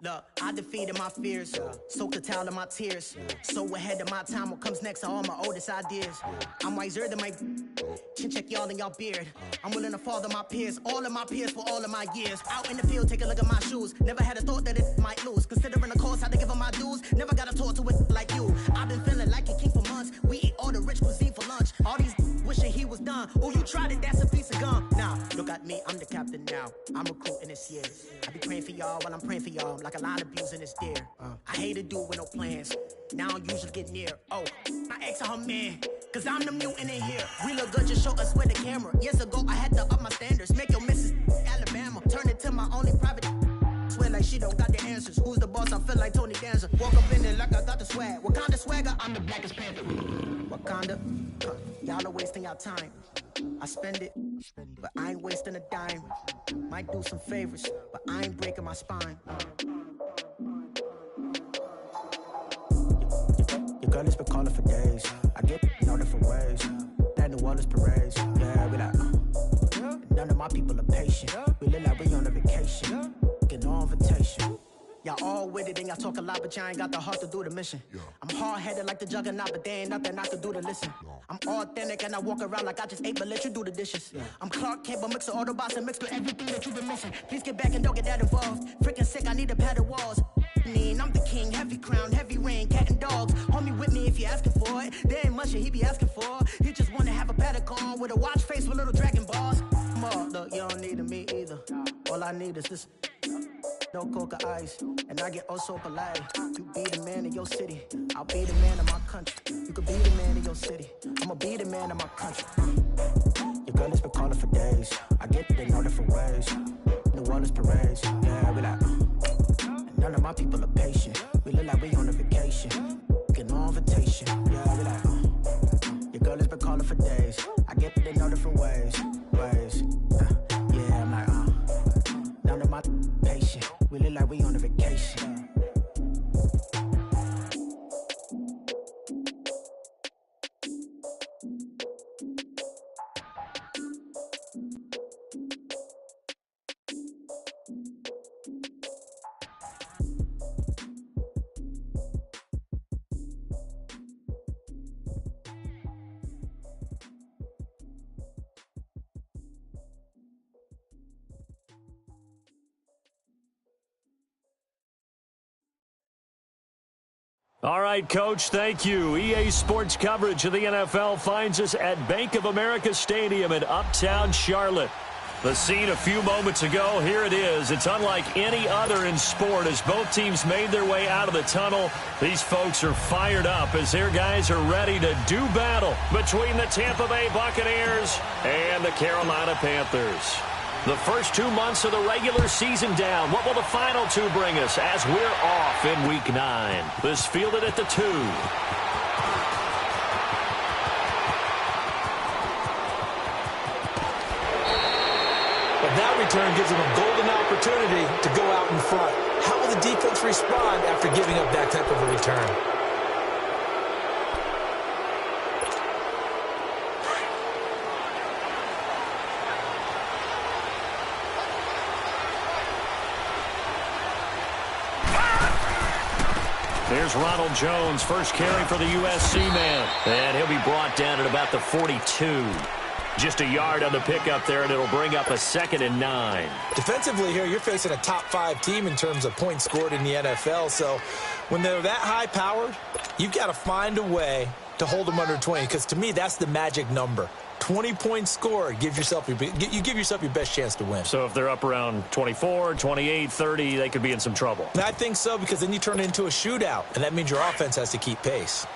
Look, I defeated my fears, soaked a towel in my tears. So ahead of my time, what comes next are all my oldest ideas. I'm wiser than my chin check y'all in y'all beard. I'm willing to father my peers, all of my peers for all of my years. Out in the field, take a look at my shoes. Never had a thought that it might lose. Considering the cost, had to give them my dues. Never got to talk to it like you. I've been feeling like a king for months. We eat all the rich cuisine for lunch. All these wishing he was done. Oh, you tried it, that's a piece of gum. Now, look at me, I'm the captain now. I'm recruiting this year. I be praying for y'all while I'm praying for y'all. Like a line of abusing this deer. I hate to do it with no plans. Now I usually get near. Oh, my ex and her man. Cause I'm the mutant in here. We look good, just show us where the camera. Years ago, I had to up my standards. Make your missus Alabama. Turn it to my only private. Swear like she don't got the answers. Who's the boss? I feel like Tony Danza. Walk up in there like I got the swag. What kind of swagger? I'm the blackest panther. Wakanda. Y'all are wasting your time. I spend it, but I ain't wasting a dime. Might do some favors, but I ain't breaking my spine. Your girl has been calling for days. I get in all different ways. That New Orleans parades. Yeah, we like, none of my people are patient. We look like we on a vacation. Get no invitation. Y'all all with it and y'all talk a lot, but y'all ain't got the heart to do the mission. I'm hard-headed like the juggernaut, but there ain't nothing I can do to listen. I'm authentic and I walk around like I just ate, but let you do the dishes. I'm Clark Kent, but mix the Autobots and mix with everything that you've been missing. Please get back and don't get that involved. Freaking sick, I need a padded walls. I'm the king, heavy crown, heavy rain, cat and dogs. Homie with me if you're asking for it. There ain't much that he be asking for. He just wanna have a paddock on with a watch face with little dragon balls. Look, you don't need me either. All I need is this. No coca ice, and I get oh so polite. You be the man of your city, I'll be the man of my country. You could be the man of your city, I'ma be the man of my country. Your girl has been calling for days. I get it in all different ways. New Orleans parades, yeah, we like. None of my people are patient. We look like we on a vacation. Get no invitation, yeah, we like. Your girl has been calling for days. I get it in all different ways. Yeah, I'm like, none of my patient. We look like we on a vacation. All right, Coach, thank you. EA Sports coverage of the NFL finds us at Bank of America Stadium in Uptown Charlotte. The scene a few moments ago, here it is. It's unlike any other in sport as both teams made their way out of the tunnel. These folks are fired up as their guys are ready to do battle between the Tampa Bay Buccaneers and the Carolina Panthers. The first 2 months of the regular season down. What will the final 2 bring us as we're off in Week 9? This fielded at the 2. But that return gives them a golden opportunity to go out in front. How will the defense respond after giving up that type of a return? Here's Ronald Jones, first carry for the USC man. And he'll be brought down at about the 42. Just a yard on the pickup there, and it'll bring up a 2nd and 9. Defensively here, you're facing a top 5 team in terms of points scored in the NFL. So when they're that high-powered, you've got to find a way to hold them under 20. Because to me, that's the magic number. 20 points scored, you give yourself your best chance to win. So if they're up around 24, 28, 30, they could be in some trouble. And I think so, because then you turn it into a shootout, and that means your offense has to keep pace.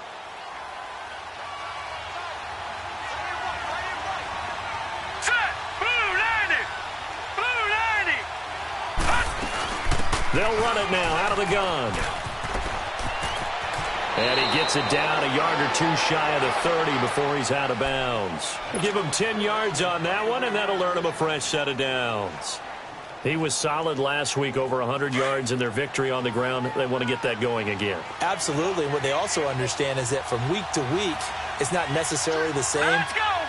They'll run it now out of the gun. And he gets it down a yard or 2 shy of the 30 before he's out of bounds. Give him 10 yards on that one, and that'll earn him a fresh set of downs. He was solid last week, over 100 yards in their victory on the ground. They want to get that going again. Absolutely. What they also understand is that from week to week, it's not necessarily the same,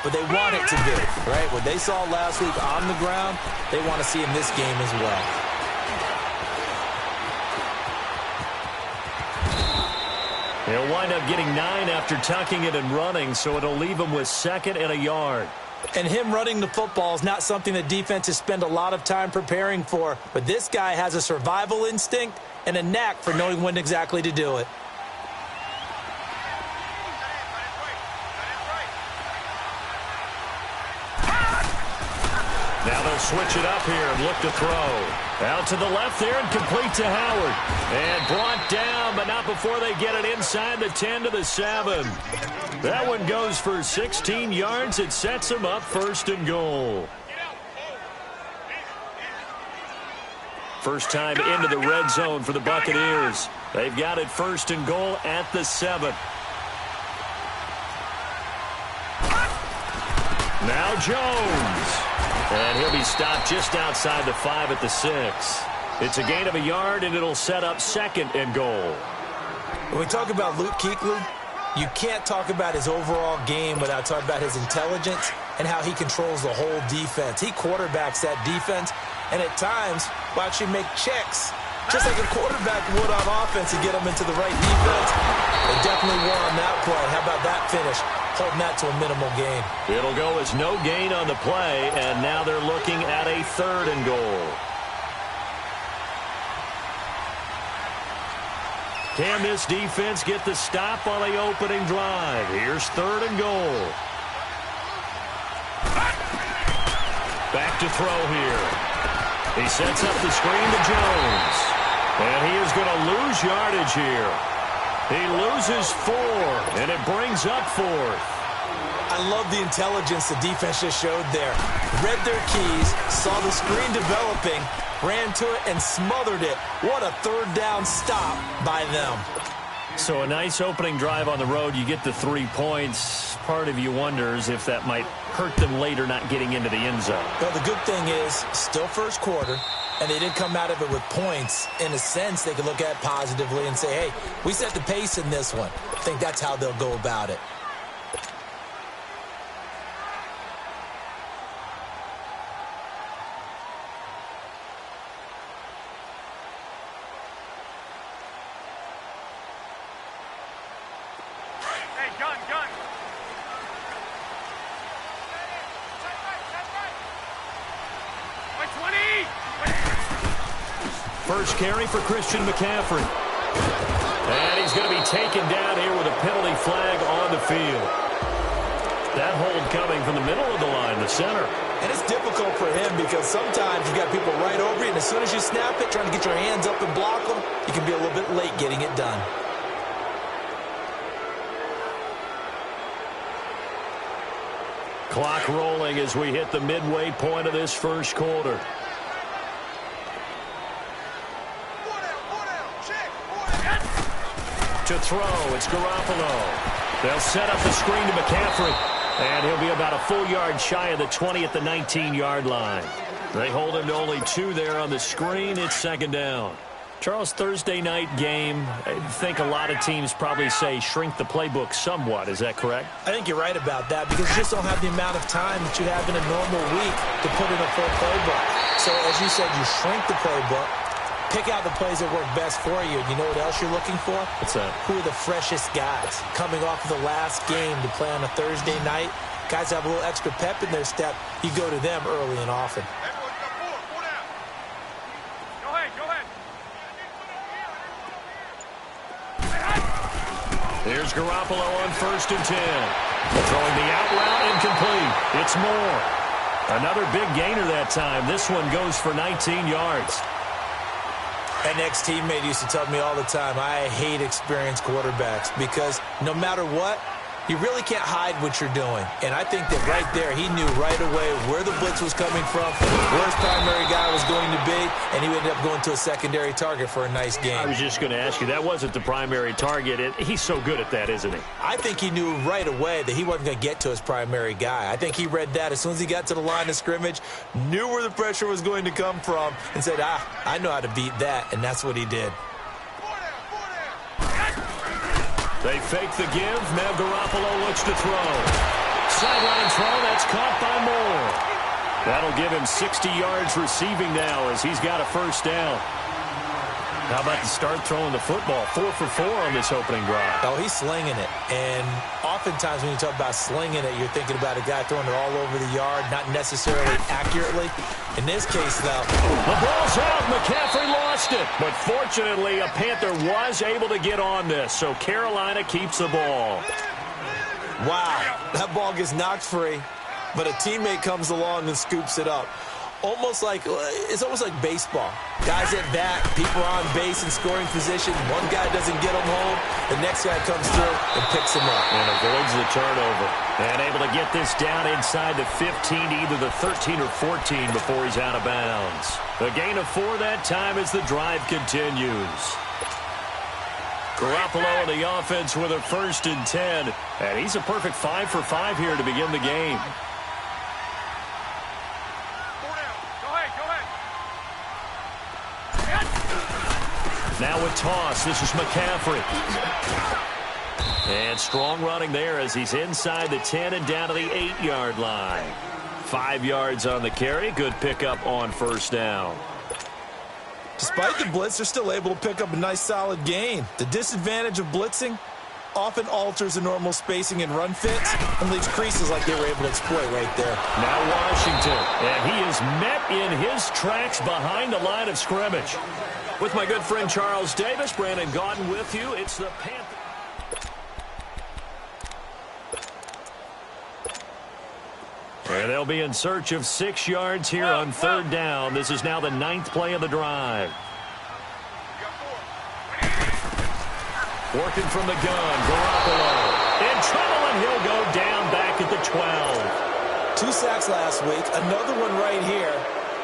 but they want it to be, right? What they saw last week on the ground, they want to see in this game as well. He'll wind up getting 9 after tucking it and running, so it'll leave him with 2nd and a yard. And him running the football is not something that defenses spend a lot of time preparing for, but this guy has a survival instinct and a knack for knowing when exactly to do it. Now they'll switch it up here and look to throw. Out to the left there and complete to Howard. And brought down, but not before they get it inside the 10 to the 7. That one goes for 16 yards. It sets them up 1st and goal. First time into the red zone for the Buccaneers. They've got it 1st and goal at the 7. Now Jones. And he'll be stopped just outside the 5 at the 6. It's a gain of a yard, and it'll set up 2nd and goal. When we talk about Luke Kuechly, you can't talk about his overall game without talking about his intelligence and how he controls the whole defense. He quarterbacks that defense, and at times will actually make checks, just like a quarterback would on offense, to get them into the right defense. They definitely were on that play. How about that finish? Holding that to a minimal gain. It'll go as no gain on the play, and now they're looking at a 3rd and goal. Can this defense get the stop on the opening drive? Here's 3rd and goal. Back to throw here. He sets up the screen to Jones. And he is going to lose yardage here. He loses 4, and it brings up 4th. I love the intelligence the defense just showed there. Read their keys, saw the screen developing, ran to it, and smothered it. What a 3rd down stop by them. So a nice opening drive on the road. You get the 3 points. Part of you wonders if that might hurt them later not getting into the end zone. Well, the good thing is, still first quarter, and they didn't come out of it with points. In a sense, they could look at it positively and say, hey, we set the pace in this one. I think that's how they'll go about it. First carry for Christian McCaffrey. And he's going to be taken down here with a penalty flag on the field. That hold coming from the middle of the line, the center. And it's difficult for him because sometimes you got people right over you, and as soon as you snap it, trying to get your hands up and block them, you can be a little bit late getting it done. Clock rolling as we hit the midway point of this first quarter. To throw, it's Garoppolo. They'll set up the screen to McCaffrey, and he'll be about a full yard shy of the 20 at the 19-yard line. They hold him to only 2 there on the screen. It's second down. Charles, Thursday night game, I think a lot of teams probably say shrink the playbook somewhat. Is that correct? I think you're right about that because you just don't have the amount of time that you have in a normal week to put in a full playbook. So, as you said, you shrink the playbook, pick out the plays that work best for you. And you know what else you're looking for? What's that? Who are the freshest guys coming off of the last game to play on a Thursday night? Guys have a little extra pep in their step. You go to them early and often. Here's Garoppolo on 1st and 10. Throwing the out route incomplete. It's Moore. Another big gainer that time. This one goes for 19 yards. An ex-teammate used to tell me all the time, I hate experienced quarterbacks because no matter what, you really can't hide what you're doing. And I think that right there, he knew right away where the blitz was coming from, where his primary guy was going to be, and he ended up going to a secondary target for a nice game. I was just going to ask you, that wasn't the primary target. He's so good at that, isn't he? I think he knew right away that he wasn't going to get to his primary guy. I think he read that as soon as he got to the line of scrimmage, knew where the pressure was going to come from, and said, I know how to beat that, and that's what he did. They fake the give. Now Garoppolo looks to throw. Sideline throw. That's caught by Moore. That'll give him 60 yards receiving now as he's got a first down. How about to start throwing the football? 4 for 4 on this opening drive. Oh, he's slinging it. And oftentimes when you talk about slinging it, you're thinking about a guy throwing it all over the yard, not necessarily accurately. In this case, though, the ball's out. McCaffrey lost it. But fortunately, a Panther was able to get on this, so Carolina keeps the ball. Wow, that ball gets knocked free, but a teammate comes along and scoops it up. It's almost like baseball. Guys at bat, people are on base in scoring position. One guy doesn't get him home. The next guy comes through and picks him up. And avoids the turnover. And able to get this down inside the 15, either the 13 or 14 before he's out of bounds. The gain of 4 that time as the drive continues. Garoppolo on the offense with a 1st and 10. And he's a perfect 5 for 5 here to begin the game. Now with toss, this is McCaffrey. And strong running there as he's inside the 10 and down to the 8-yard line. 5 yards on the carry. Good pickup on first down. Despite the blitz, they're still able to pick up a nice solid gain. The disadvantage of blitzing often alters the normal spacing and run fits and leaves creases like they were able to exploit right there. Now Washington, and he is met in his tracks behind the line of scrimmage. With my good friend Charles Davis, Brandon Gaudin with you. It's the Panthers. And they'll be in search of 6 yards here on 3rd down. This is now the 9th play of the drive. Working from the gun, Garoppolo. In trouble, and he'll go down back at the 12. 2 sacks last week, another one right here.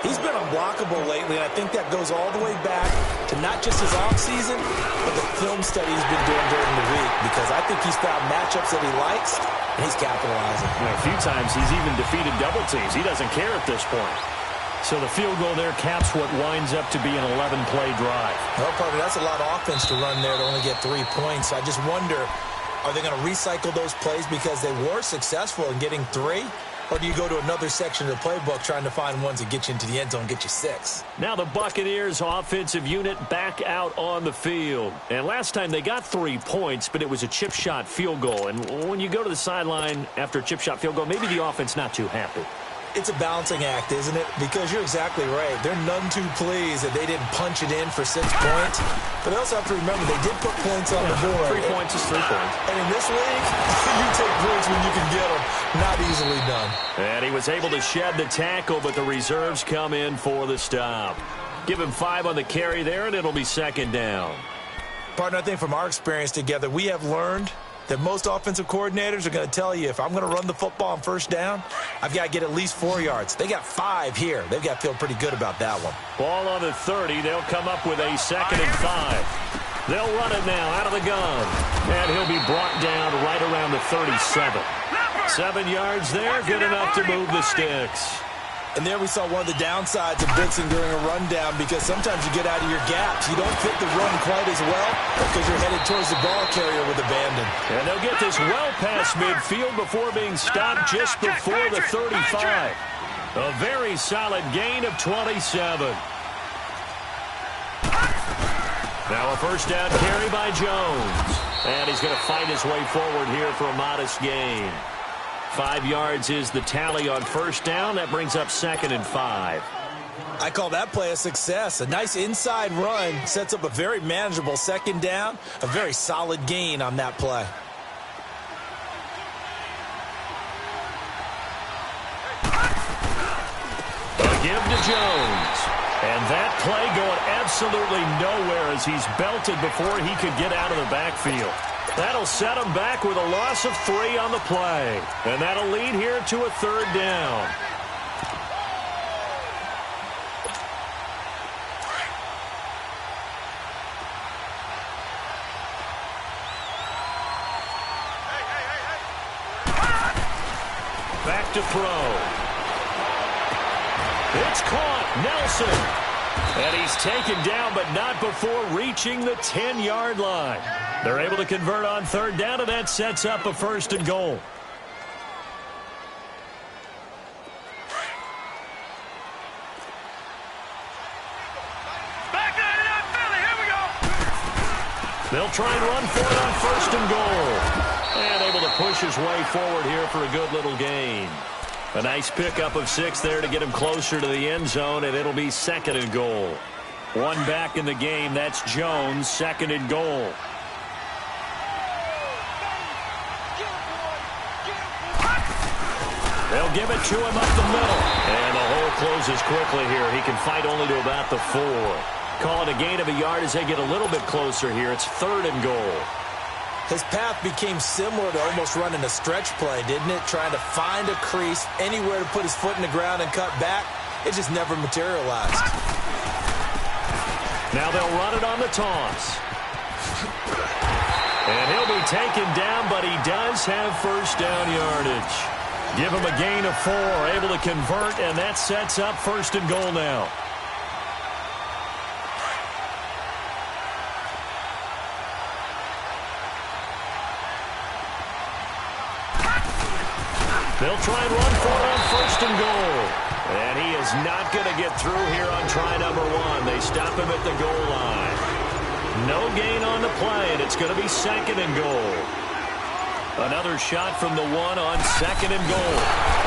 He's been unblockable lately, and I think that goes all the way back to not just his offseason, but the film study he's been doing during the week, because I think he's found matchups that he likes, and he's capitalizing. A few times he's even defeated double teams. He doesn't care at this point. So the field goal there caps what winds up to be an 11-play drive. Well, partner, that's a lot of offense to run there to only get 3 points. I just wonder, are they going to recycle those plays because they were successful in getting 3? Or do you go to another section of the playbook trying to find ones that get you into the end zone and get you 6? Now the Buccaneers offensive unit back out on the field. And last time they got 3 points, but it was a chip shot field goal. And when you go to the sideline after a chip shot field goal, maybe the offense not too happy. It's a balancing act, isn't it? Because you're exactly right. They're none too pleased that they didn't punch it in for 6 points. But they also have to remember they did put points on the board. 3 points is 3 points. And in this league, you take points when you can get them. Not easily done. And he was able to shed the tackle, but the reserves come in for the stop. Give him 5 on the carry there, and it'll be 2nd down. Partner, I think from our experience together, we have learned that most offensive coordinators are going to tell you, if I'm going to run the football on first down, I've got to get at least 4 yards. They got 5 here. They've got to feel pretty good about that one. Ball on the 30. They'll come up with a 2nd and 5. They'll run it now out of the gun. And he'll be brought down right around the 37. 7 yards there, good enough to move the sticks. And there we saw one of the downsides of blitzing during a rundown, because sometimes you get out of your gaps. You don't fit the run quite as well because you're headed towards the ball carrier with abandon. And they'll get this well past midfield before being stopped just before the 35. A very solid gain of 27. Now a first down carry by Jones. And he's going to fight his way forward here for a modest gain. 5 yards is the tally on first down. That brings up 2nd and 5. I call that play a success. A nice inside run sets up a very manageable 2nd down. A very solid gain on that play. A give to Jones. And that play going absolutely nowhere as he's belted before he could get out of the backfield. That'll set him back with a loss of 3 on the play. And that'll lead here to a 3rd down. Back to throw. It's caught. Nelson. And he's taken down, but not before reaching the 10-yard line. They're able to convert on 3rd down, and that sets up a 1st and goal. Back up, Philly. Here we go. They'll try and run for it on 1st and goal. And able to push his way forward here for a good little gain. A nice pickup of 6 there to get him closer to the end zone, and it'll be 2nd and goal. One back in the game. That's Jones, 2nd and goal. They'll give it to him up the middle. And the hole closes quickly here. He can fight only to about the 4. Call it a gain of a yard as they get a little bit closer here. It's 3rd and goal. His path became similar to almost running a stretch play, didn't it? Trying to find a crease, anywhere to put his foot in the ground and cut back. It just never materialized. Now they'll run it on the toss. And he'll be taken down, but he does have first down yardage. Give him a gain of 4, able to convert, and that sets up 1st and goal now. They'll try and run for it on 1st and goal. And he is not going to get through here on try number 1. They stop him at the goal line. No gain on the play, and it's going to be 2nd and goal. Another shot from the 1 on 2nd and goal.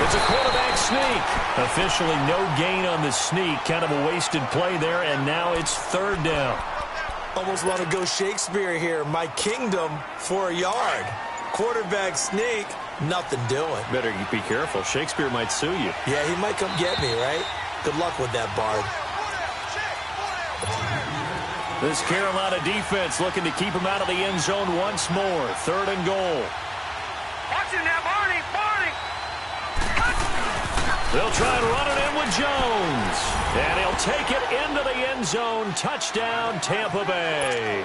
It's a quarterback sneak. Officially no gain on the sneak. Kind of a wasted play there, and now it's 3rd down. Almost want to go Shakespeare here. My kingdom for a yard. Quarterback sneak, nothing doing. Better be careful. Shakespeare might sue you. Yeah, he might come get me, right? Good luck with that, Bard. This Carolina defense looking to keep him out of the end zone once more. 3rd and goal. Watch him now, Barney. Barney. They'll try and run it in with Jones. And he'll take it into the end zone. Touchdown, Tampa Bay.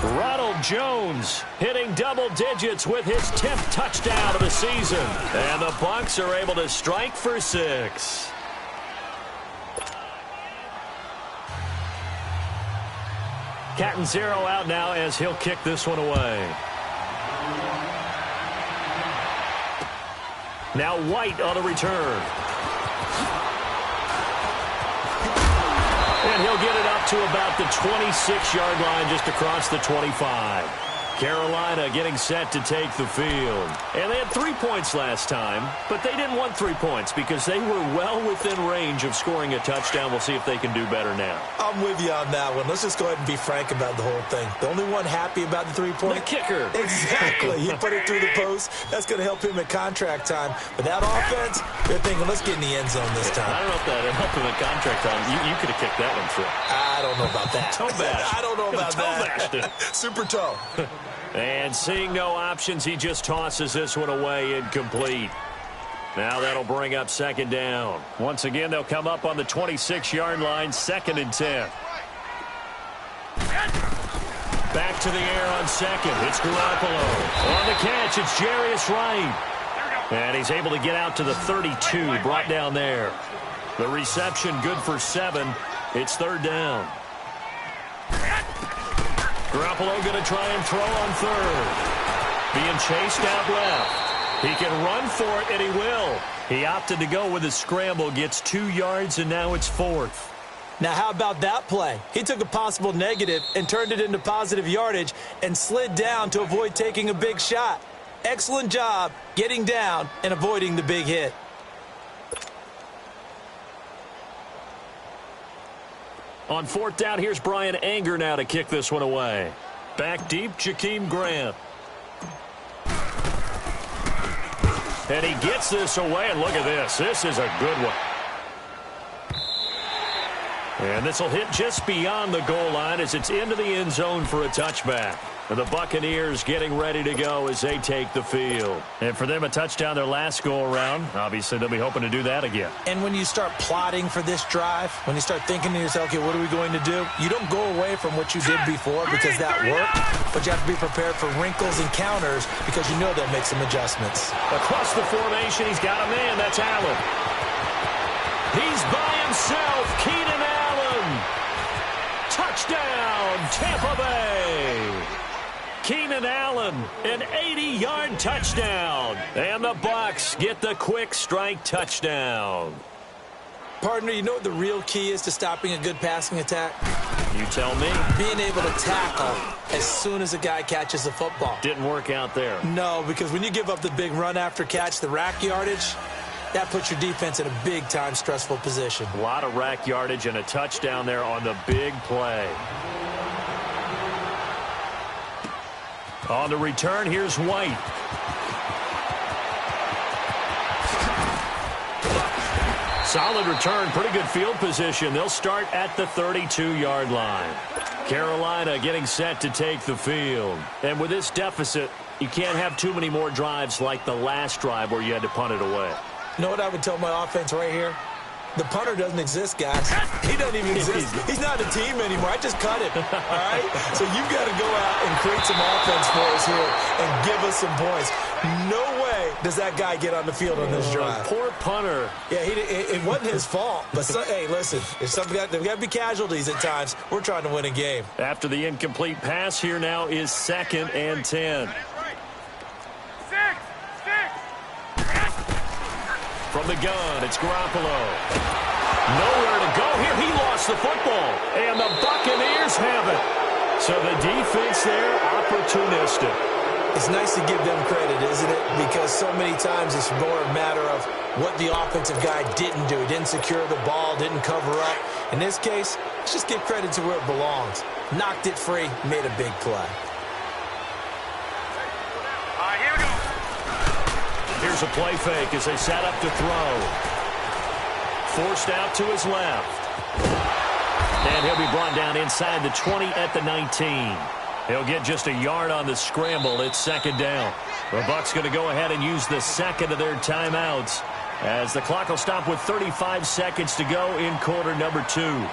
Ronald Jones hitting double digits with his 10th touchdown of the season. And the Bucs are able to strike for 6. Catanzaro out now as he'll kick this one away. Now White on the return. And he'll get it up to about the 26-yard line, just across the 25. Carolina getting set to take the field. And they had 3 points last time, but they didn't want 3 points because they were well within range of scoring a touchdown. We'll see if they can do better now. I'm with you on that one. Let's just go ahead and be frank about the whole thing. The only one happy about the 3-point? The kicker. Exactly. He put it through the post. That's going to help him at contract time. But that offense, they're thinking, let's get in the end zone this time. I don't know if that helped him at contract time. You could have kicked that one through. I don't know about that. Toe bash. I don't know about that. Toe bashed it. Super toe. And seeing no options, he just tosses this one away incomplete. Now that'll bring up second down. Once again, they'll come up on the 26-yard line, 2nd and 10. Back to the air on second. It's Garoppolo. On the catch, it's Jarius Wright. And he's able to get out to the 32, brought down there. The reception good for 7. It's 3rd down. Garoppolo going to try and throw on 3rd. Being chased out left. He can run for it, and he will. He opted to go with a scramble, gets 2 yards, and now it's 4th. Now, how about that play? He took a possible negative and turned it into positive yardage and slid down to avoid taking a big shot. Excellent job getting down and avoiding the big hit. On 4th down, here's Brian Anger now to kick this one away. Back deep, Jakeem Grant. And he gets this away, and look at this. This is a good one. And this will hit just beyond the goal line as it's into the end zone for a touchback. And the Buccaneers getting ready to go as they take the field. And for them, a touchdown their last go-around. Obviously, they'll be hoping to do that again. And when you start plotting for this drive, when you start thinking to yourself, okay, what are we going to do? You don't go away from what you did before because that worked, but you have to be prepared for wrinkles and counters because you know they'll make some adjustments. Across the formation, he's got a man. That's Allen. He's by himself. Keenan Allen. Touchdown, Tampa Bay. Keenan Allen, an 80-yard touchdown. And the Bucks get the quick strike touchdown. Partner, you know what the real key is to stopping a good passing attack? You tell me. Being able to tackle as soon as a guy catches the football. Didn't work out there. No, because when you give up the big run after catch, the rack yardage, that puts your defense in a big-time stressful position. A lot of rack yardage and a touchdown there on the big play. On the return, here's White. Solid return, pretty good field position. They'll start at the 32-yard line. Carolina getting set to take the field. And with this deficit, you can't have too many more drives like the last drive where you had to punt it away. You know what I would tell my offense right here? The punter doesn't exist, guys. He doesn't even exist. He's not a team anymore. I just cut him, all right? So you've got to go out and create some offense for us here and give us some points. No way does that guy get on the field on this drive. Poor punter. Yeah, it wasn't his fault. But, hey, listen, if there's got to be casualties at times. We're trying to win a game. After the incomplete pass, here now is 2nd and 10. From the gun, it's Garoppolo. Nowhere to go here. He lost the football. And the Buccaneers have it. So the defense there, opportunistic. It's nice to give them credit, isn't it? Because so many times it's more a matter of what the offensive guy didn't do. He didn't secure the ball, didn't cover up. In this case, let's just give credit to where it belongs. Knocked it free, made a big play. Here's a play fake as they set up to throw. Forced out to his left. And he'll be brought down inside the 20 at the 19. He'll get just a yard on the scramble. It's 2nd down. The Bucs going to go ahead and use the second of their timeouts as the clock will stop with 35 seconds to go in quarter number 2.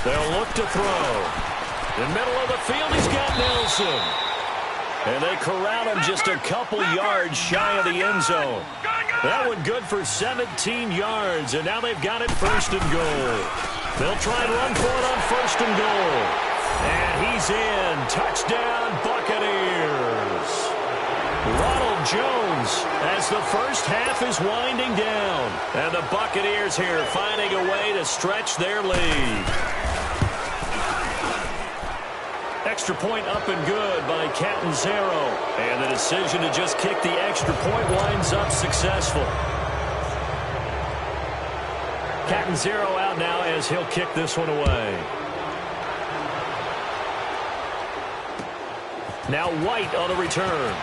They'll look to throw. In the middle of the field, he's got Nelson. And they corral him just a couple yards shy of the end zone. That one good for 17 yards, and now they've got it 1st and goal. They'll try and run for it on 1st and goal. And he's in. Touchdown, Buccaneers. Ronald Jones as the first half is winding down. And the Buccaneers here finding a way to stretch their lead. Extra point up and good by Catanzaro. And the decision to just kick the extra point winds up successful. and 0 out now as he'll kick this one away. Now White on the return.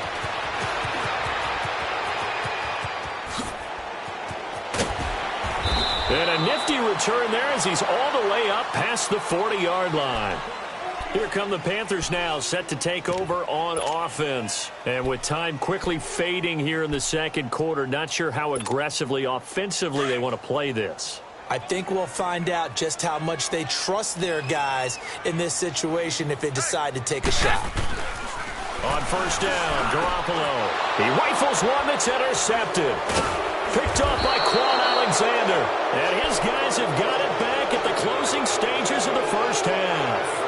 And a nifty return there as he's all the way up past the 40-yard line. Here come the Panthers now, set to take over on offense. And with time quickly fading here in the second quarter, not sure how aggressively, offensively they want to play this. I think we'll find out just how much they trust their guys in this situation if they decide to take a shot. On first down, Garoppolo. He rifles one that's intercepted. Picked off by Quan Alexander. And his guys have got it back at the closing stages of the first half.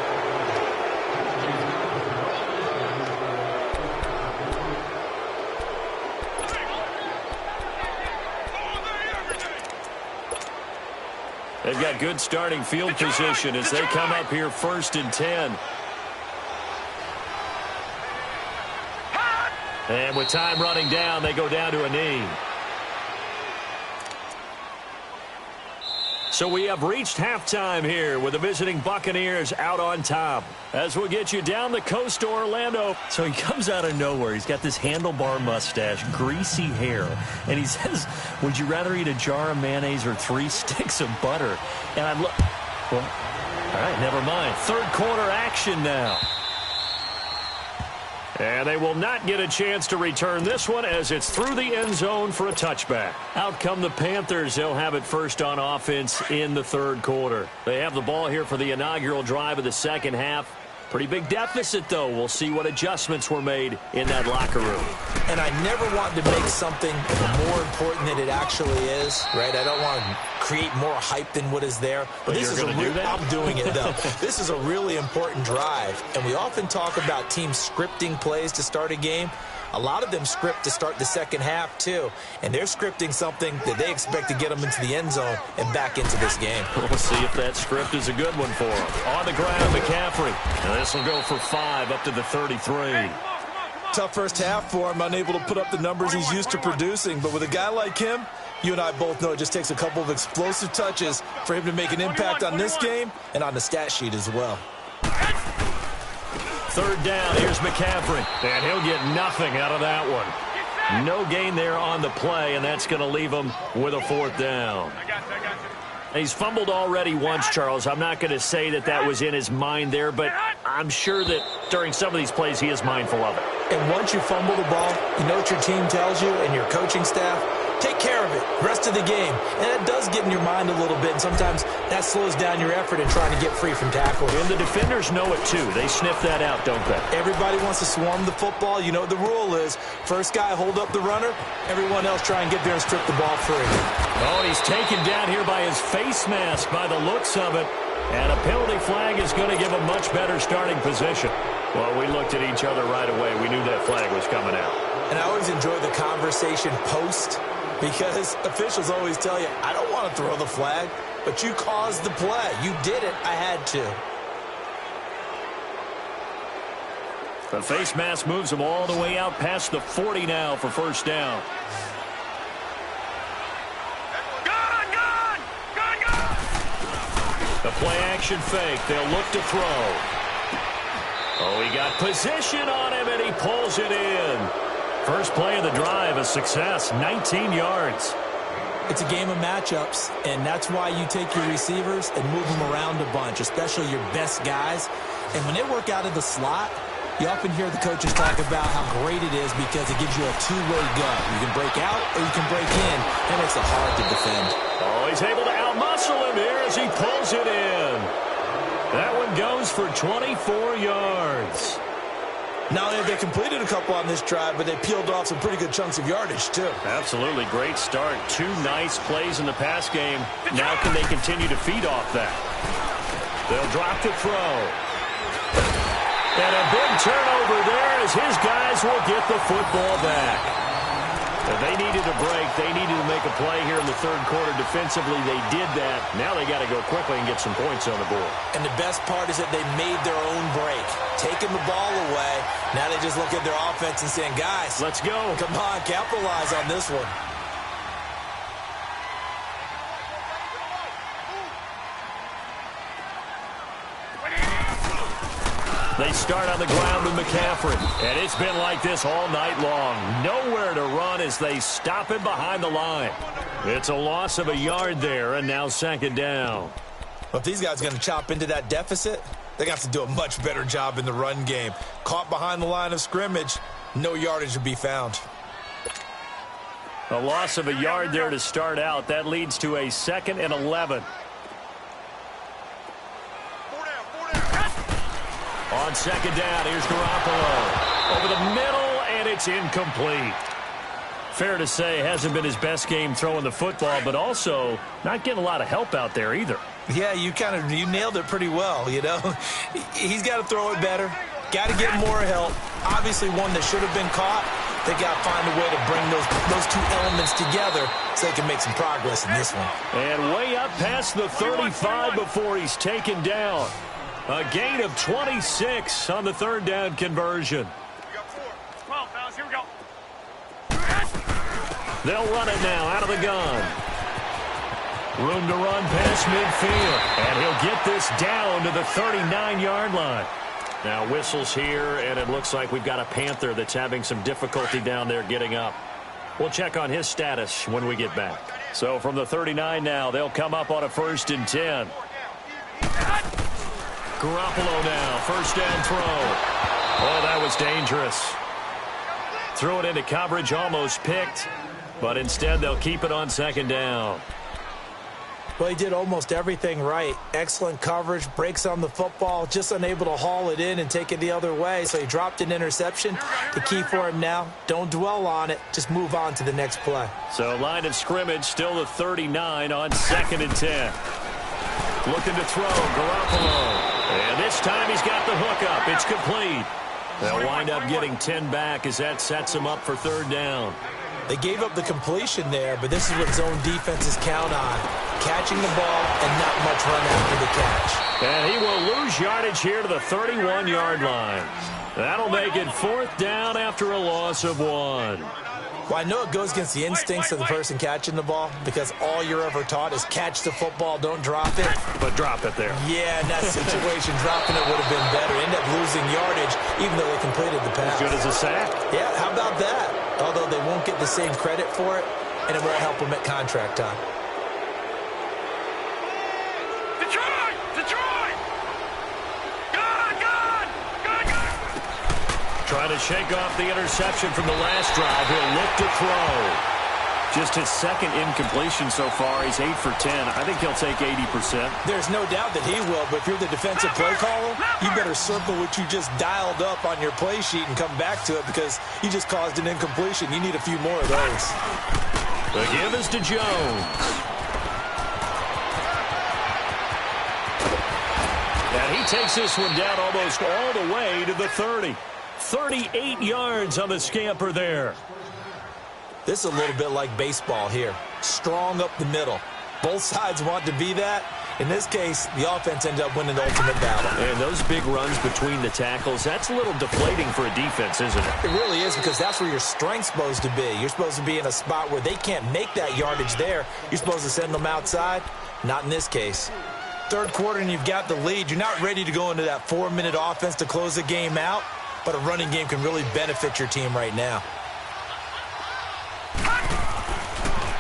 They've got good starting field position as they come up here 1st and 10. And with time running down, they go down to a knee. So we have reached halftime here with the visiting Buccaneers out on top. As we'll get you down the coast to Orlando. So he comes out of nowhere. He's got this handlebar mustache, greasy hair. And he says, would you rather eat a jar of mayonnaise or 3 sticks of butter? And I look, well, all right, never mind. Third quarter action now. And they will not get a chance to return this one as it's through the end zone for a touchback. Out come the Panthers. They'll have it first on offense in the third quarter. They have the ball here for the inaugural drive of the second half. Pretty big deficit, though. We'll see what adjustments were made in that locker room. And I never want to make something more important than it actually is, right? I don't want to create more hype than what is there. But this is I'm doing it, though. This is a really important drive. And we often talk about teams scripting plays to start a game. A lot of them script to start the second half, too. And they're scripting something that they expect to get them into the end zone and back into this game. We'll see if that script is a good one for them. On the ground, McCaffrey. And this will go for 5 up to the 33. Tough first half for him, unable to put up the numbers he's used to producing. But with a guy like him, you and I both know it just takes a couple of explosive touches for him to make an impact on this game and on the stat sheet as well. Third down, here's McCaffrey. And he'll get nothing out of that one. No gain there on the play, and that's going to leave him with a 4th down. He's fumbled already once, Charles. I'm not going to say that that was in his mind there, but I'm sure that during some of these plays he is mindful of it. And once you fumble the ball, you know what your team tells you and your coaching staff? Take care of it, rest of the game. And it does get in your mind a little bit, and sometimes that slows down your effort in trying to get free from tackles. And the defenders know it, too. They sniff that out, don't they? Everybody wants to swarm the football. You know what the rule is. First guy hold up the runner. Everyone else try and get there and strip the ball free. Oh, he's taken down here by his face mask by the looks of it. And a penalty flag is going to give a much better starting position. Well, we looked at each other right away. We knew that flag was coming out. And I always enjoy the conversation post, because officials always tell you, I don't want to throw the flag, but you caused the play. You did it. I had to. The face mask moves him all the way out past the 40 now for first down. The play-action fake. They'll look to throw. Oh, he got position on him, and he pulls it in. First play of the drive, a success, 19 yards. It's a game of matchups, and that's why you take your receivers and move them around a bunch, especially your best guys. And when they work out of the slot, you often hear the coaches talk about how great it is because it gives you a two-way go. You can break out or you can break in. That makes it hard to defend. Oh, he's able to outmuscle him here as he pulls it in. That one goes for 24 yards. Not only have they completed a couple on this drive, but they peeled off some pretty good chunks of yardage, too. Absolutely. Great start. 2 nice plays in the pass game. Now can they continue to feed off that? They'll drop to throw. And a big turnover there as his guys will get the football back. They needed a break. They needed to make a play here in the third quarter defensively. They did that. Now they got to go quickly and get some points on the board. And the best part is that they made their own break. Taking the ball away. Now they just look at their offense and saying, guys, let's go. Come on, capitalize on this one. They start on the ground with McCaffrey. And it's been like this all night long. Nowhere to run as they stop him behind the line. It's a loss of a yard there, and now second down. Well, if these guys are going to chop into that deficit, they're going to have to do a much better job in the run game. Caught behind the line of scrimmage, no yardage to be found. A loss of a yard there to start out. That leads to a 2nd and 11. On second down, here's Garoppolo. Over the middle, and it's incomplete. Fair to say, hasn't been his best game throwing the football, but also not getting a lot of help out there either. Yeah, you nailed it pretty well, you know. He's got to throw it better. Got to get more help. Obviously one that should have been caught. They got to find a way to bring those two elements together so they can make some progress in this one. And way up past the 35 before he's taken down. A gain of 26 on the third down conversion. Come on, fellas, here we go. They'll run it now out of the gun. Room to run past midfield. And he'll get this down to the 39-yard line. Now whistles here, and it looks like we've got a Panther that's having some difficulty down there getting up. We'll check on his status when we get back. So from the 39 now, they'll come up on a 1st and 10. Garoppolo now, first down throw. Oh, that was dangerous. Threw it into coverage, almost picked, but instead they'll keep it on second down. Well, he did almost everything right. Excellent coverage, breaks on the football, just unable to haul it in and take it the other way, so he dropped an interception. The key for him now, don't dwell on it, just move on to the next play. So line of scrimmage, still the 39 on 2nd and 10. Looking to throw, Garoppolo. And this time he's got the hook up. It's complete. They'll wind up getting 10 back as that sets them up for third down. They gave up the completion there, but this is what zone defenses count on. Catching the ball and not much run after the catch. And he will lose yardage here to the 31-yard line. That'll make it 4th down after a loss of 1. Well, I know it goes against the instincts of the person catching the ball because all you're ever taught is catch the football, don't drop it. But drop it there. Yeah, in that situation, dropping it would have been better. End up losing yardage even though they completed the pass. As good as a sack. Yeah, how about that? Although they won't get the same credit for it, and it won't help them at contract time. Detroit! Detroit! Good! Trying to shake off the interception from the last drive. He'll look to throw. Just his 2nd incompletion so far. He's 8 for 10. I think he'll take 80%. There's no doubt that he will, but if you're the defensive play caller, you better circle what you just dialed up on your play sheet and come back to it because you just caused an incompletion. You need a few more of those. The give is to Jones. And he takes this one down almost all the way to the 30. 38 yards on the scamper there. This is a little bit like baseball here. Strong up the middle. Both sides want to be that. In this case, the offense ended up winning the ultimate battle. And those big runs between the tackles, that's a little deflating for a defense, isn't it? It really is because that's where your strength's supposed to be. You're supposed to be in a spot where they can't make that yardage there. You're supposed to send them outside. Not in this case. Third quarter and you've got the lead. You're not ready to go into that 4-minute offense to close the game out, but a running game can really benefit your team right now.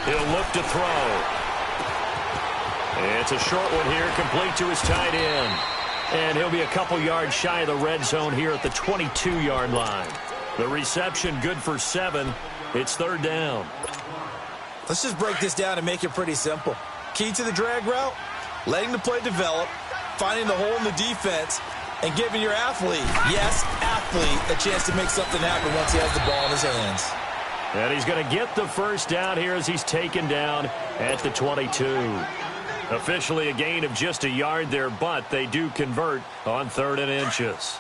He'll look to throw. It's a short one here, complete to his tight end. And he'll be a couple yards shy of the red zone here at the 22-yard line. The reception good for 7. It's third down. Let's just break this down and make it pretty simple. Key to the drag route, letting the play develop, finding the hole in the defense, and giving your athlete, yes, athlete, a chance to make something happen once he has the ball in his hands. And he's going to get the first down here as he's taken down at the 22. Officially a gain of just a yard there, but they do convert on 3rd and inches.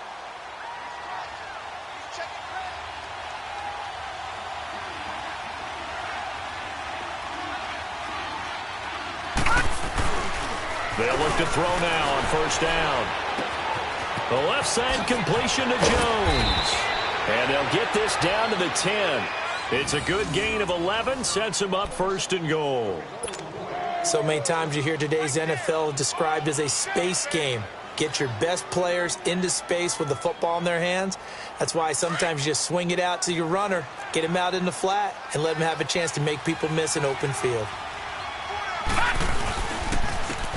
They'll look to throw now on first down. The left side completion to Jones. And they'll get this down to the 10. It's a good gain of 11, sets him up 1st and goal. So many times you hear today's NFL described as a space game. Get your best players into space with the football in their hands. That's why sometimes you just swing it out to your runner, get him out in the flat, and let him have a chance to make people miss an open field.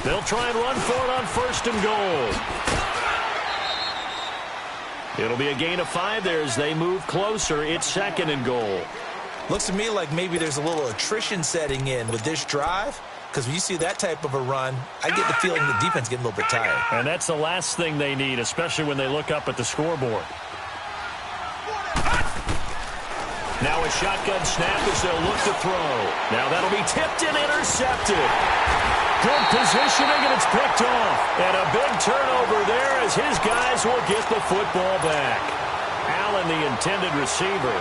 They'll try and run for it on 1st and goal. It'll be a gain of 5 there as they move closer. It's 2nd and goal. Looks to me like maybe there's a little attrition setting in with this drive, because when you see that type of a run, I get the feeling the defense getting a little bit tired. And that's the last thing they need, especially when they look up at the scoreboard. Now a shotgun snap as they'll look to throw. Now that'll be tipped and intercepted. Good positioning, and it's picked off. And a big turnover there as his guys will get the football back. Allen, the intended receiver.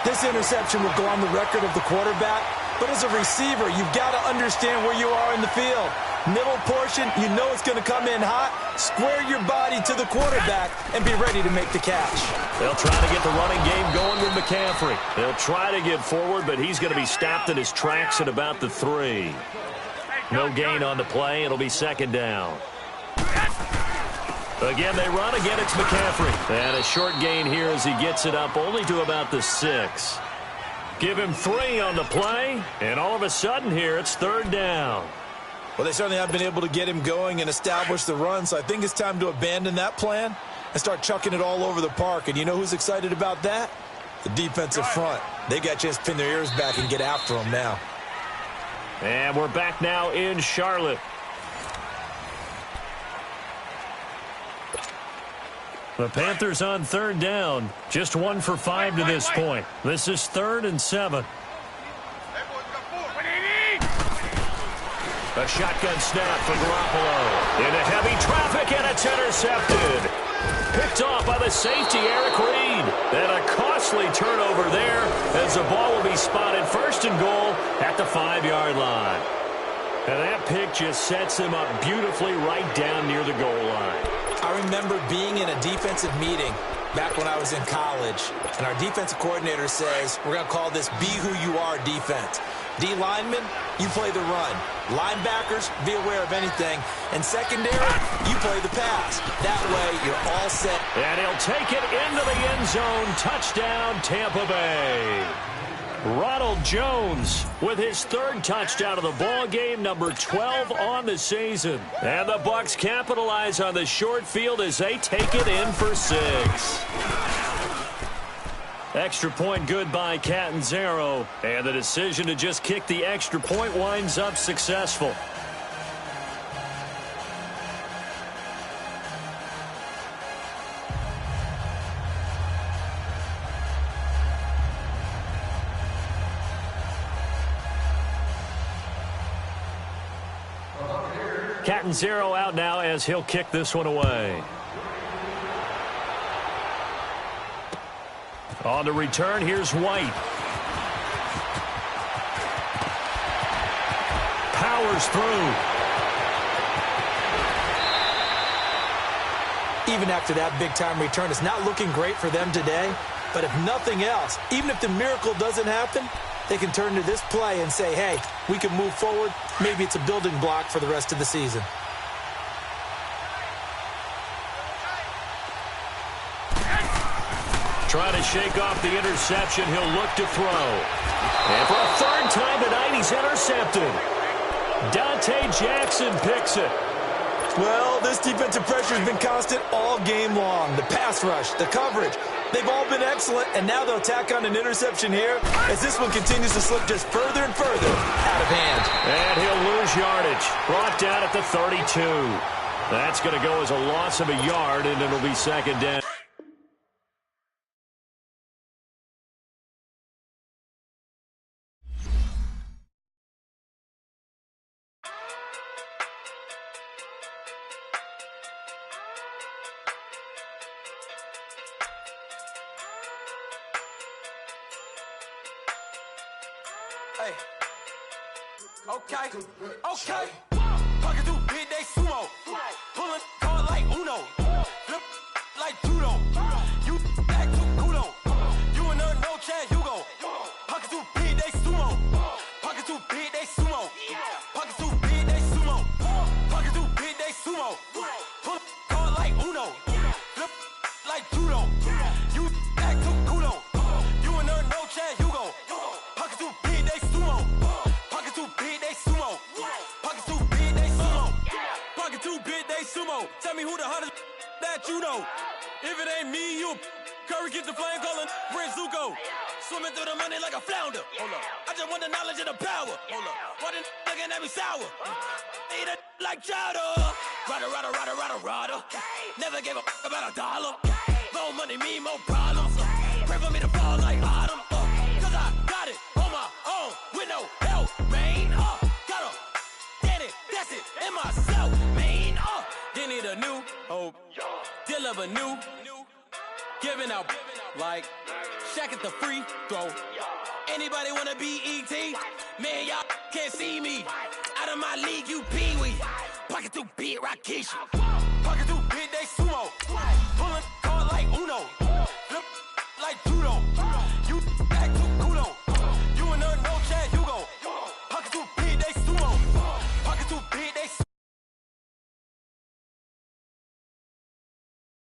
This interception will go on the record of the quarterback, but as a receiver, you've got to understand where you are in the field. Middle portion, you know it's going to come in hot. Square your body to the quarterback and be ready to make the catch. They'll try to get the running game going with McCaffrey. They'll try to get forward, but he's going to be stopped in his tracks at about the 3. No gain on the play. It'll be 2nd down. Again, they run. Again, it's McCaffrey. And a short gain here as he gets it up only to about the 6. Give him 3 on the play, and all of a sudden here, it's 3rd down. Well, they certainly have been able to get him going and establish the run, so I think it's time to abandon that plan and start chucking it all over the park. And you know who's excited about that? The defensive front. They got a chance to pin their ears back and get after him now. And we're back now in Charlotte. The Panthers on 3rd down. Just 1 for 5 to this point. This is 3rd and 7. A shotgun snap for Garoppolo. Into heavy traffic, and it's intercepted. Picked off by the safety, Eric Reed. And a costly turnover there as the ball will be spotted 1st and goal at the 5-yard line. And that pick just sets him up beautifully right down near the goal line. I remember being in a defensive meeting back when I was in college, and our defensive coordinator says, we're going to call this Be Who You Are defense. D linemen, you play the run. Linebackers, be aware of anything. And secondary, you play the pass. That way, you're all set. And he'll take it into the end zone. Touchdown, Tampa Bay. Ronald Jones with his 3rd touchdown of the ball game, number 12 on the season. And the Bucks capitalize on the short field as they take it in for 6. Extra point good by Catanzaro. And the decision to just kick the extra point winds up successful. Catanzaro out now as he'll kick this one away. On the return, here's White. Powers through. Even after that big-time return, it's not looking great for them today. But if nothing else, even if the miracle doesn't happen, they can turn to this play and say, hey, we can move forward. Maybe it's a building block for the rest of the season. Trying to shake off the interception. He'll look to throw. And for a 3rd time tonight, he's intercepted. Dante Jackson picks it. Well, this defensive pressure has been constant all game long. The pass rush, the coverage, they've all been excellent, and now they'll tack on an interception here as this one continues to slip just further and further out of hand. And he'll lose yardage. Brought down at the 32. That's going to go as a loss of a yard, and it'll be 2nd down. Hey. Okay. Pocket through big day sumo. Pulling card like Uno. Flip like judo. You act with kudo. You and her no chance, you go. Pocket through big day sumo. Pocket through big day sumo. Pocket through big day sumo. Pocket through big day sumo. Uno. Flip like judo. You act too culo. You and her no chance, you go. Pockets too big, they sumo. Pockets too big, they sumo. Pockets too big, they sumo. Pockets too big, they sumo. Tell me who the hottest that you know. If it ain't me, you Curry keeps the flame calling Prince Zuko. Swimming through the money like a flounder. Hold up. I just want the knowledge and the power. Hold up. Why the looking at me sour? Eat it like chowder. Rada. Never gave a about $1. More money, me, more problems. Pray for me to fall like autumn. Cause I got it on my own with no help, man. Got a daddy, that's it, in myself, man. They need a new hope. Deal of a new. Giving out like Shaq at the free throw. Anybody wanna be E.T.? Man, y'all can't see me. Out of my league, you pee-wee. Pocket too big, Rakeisha.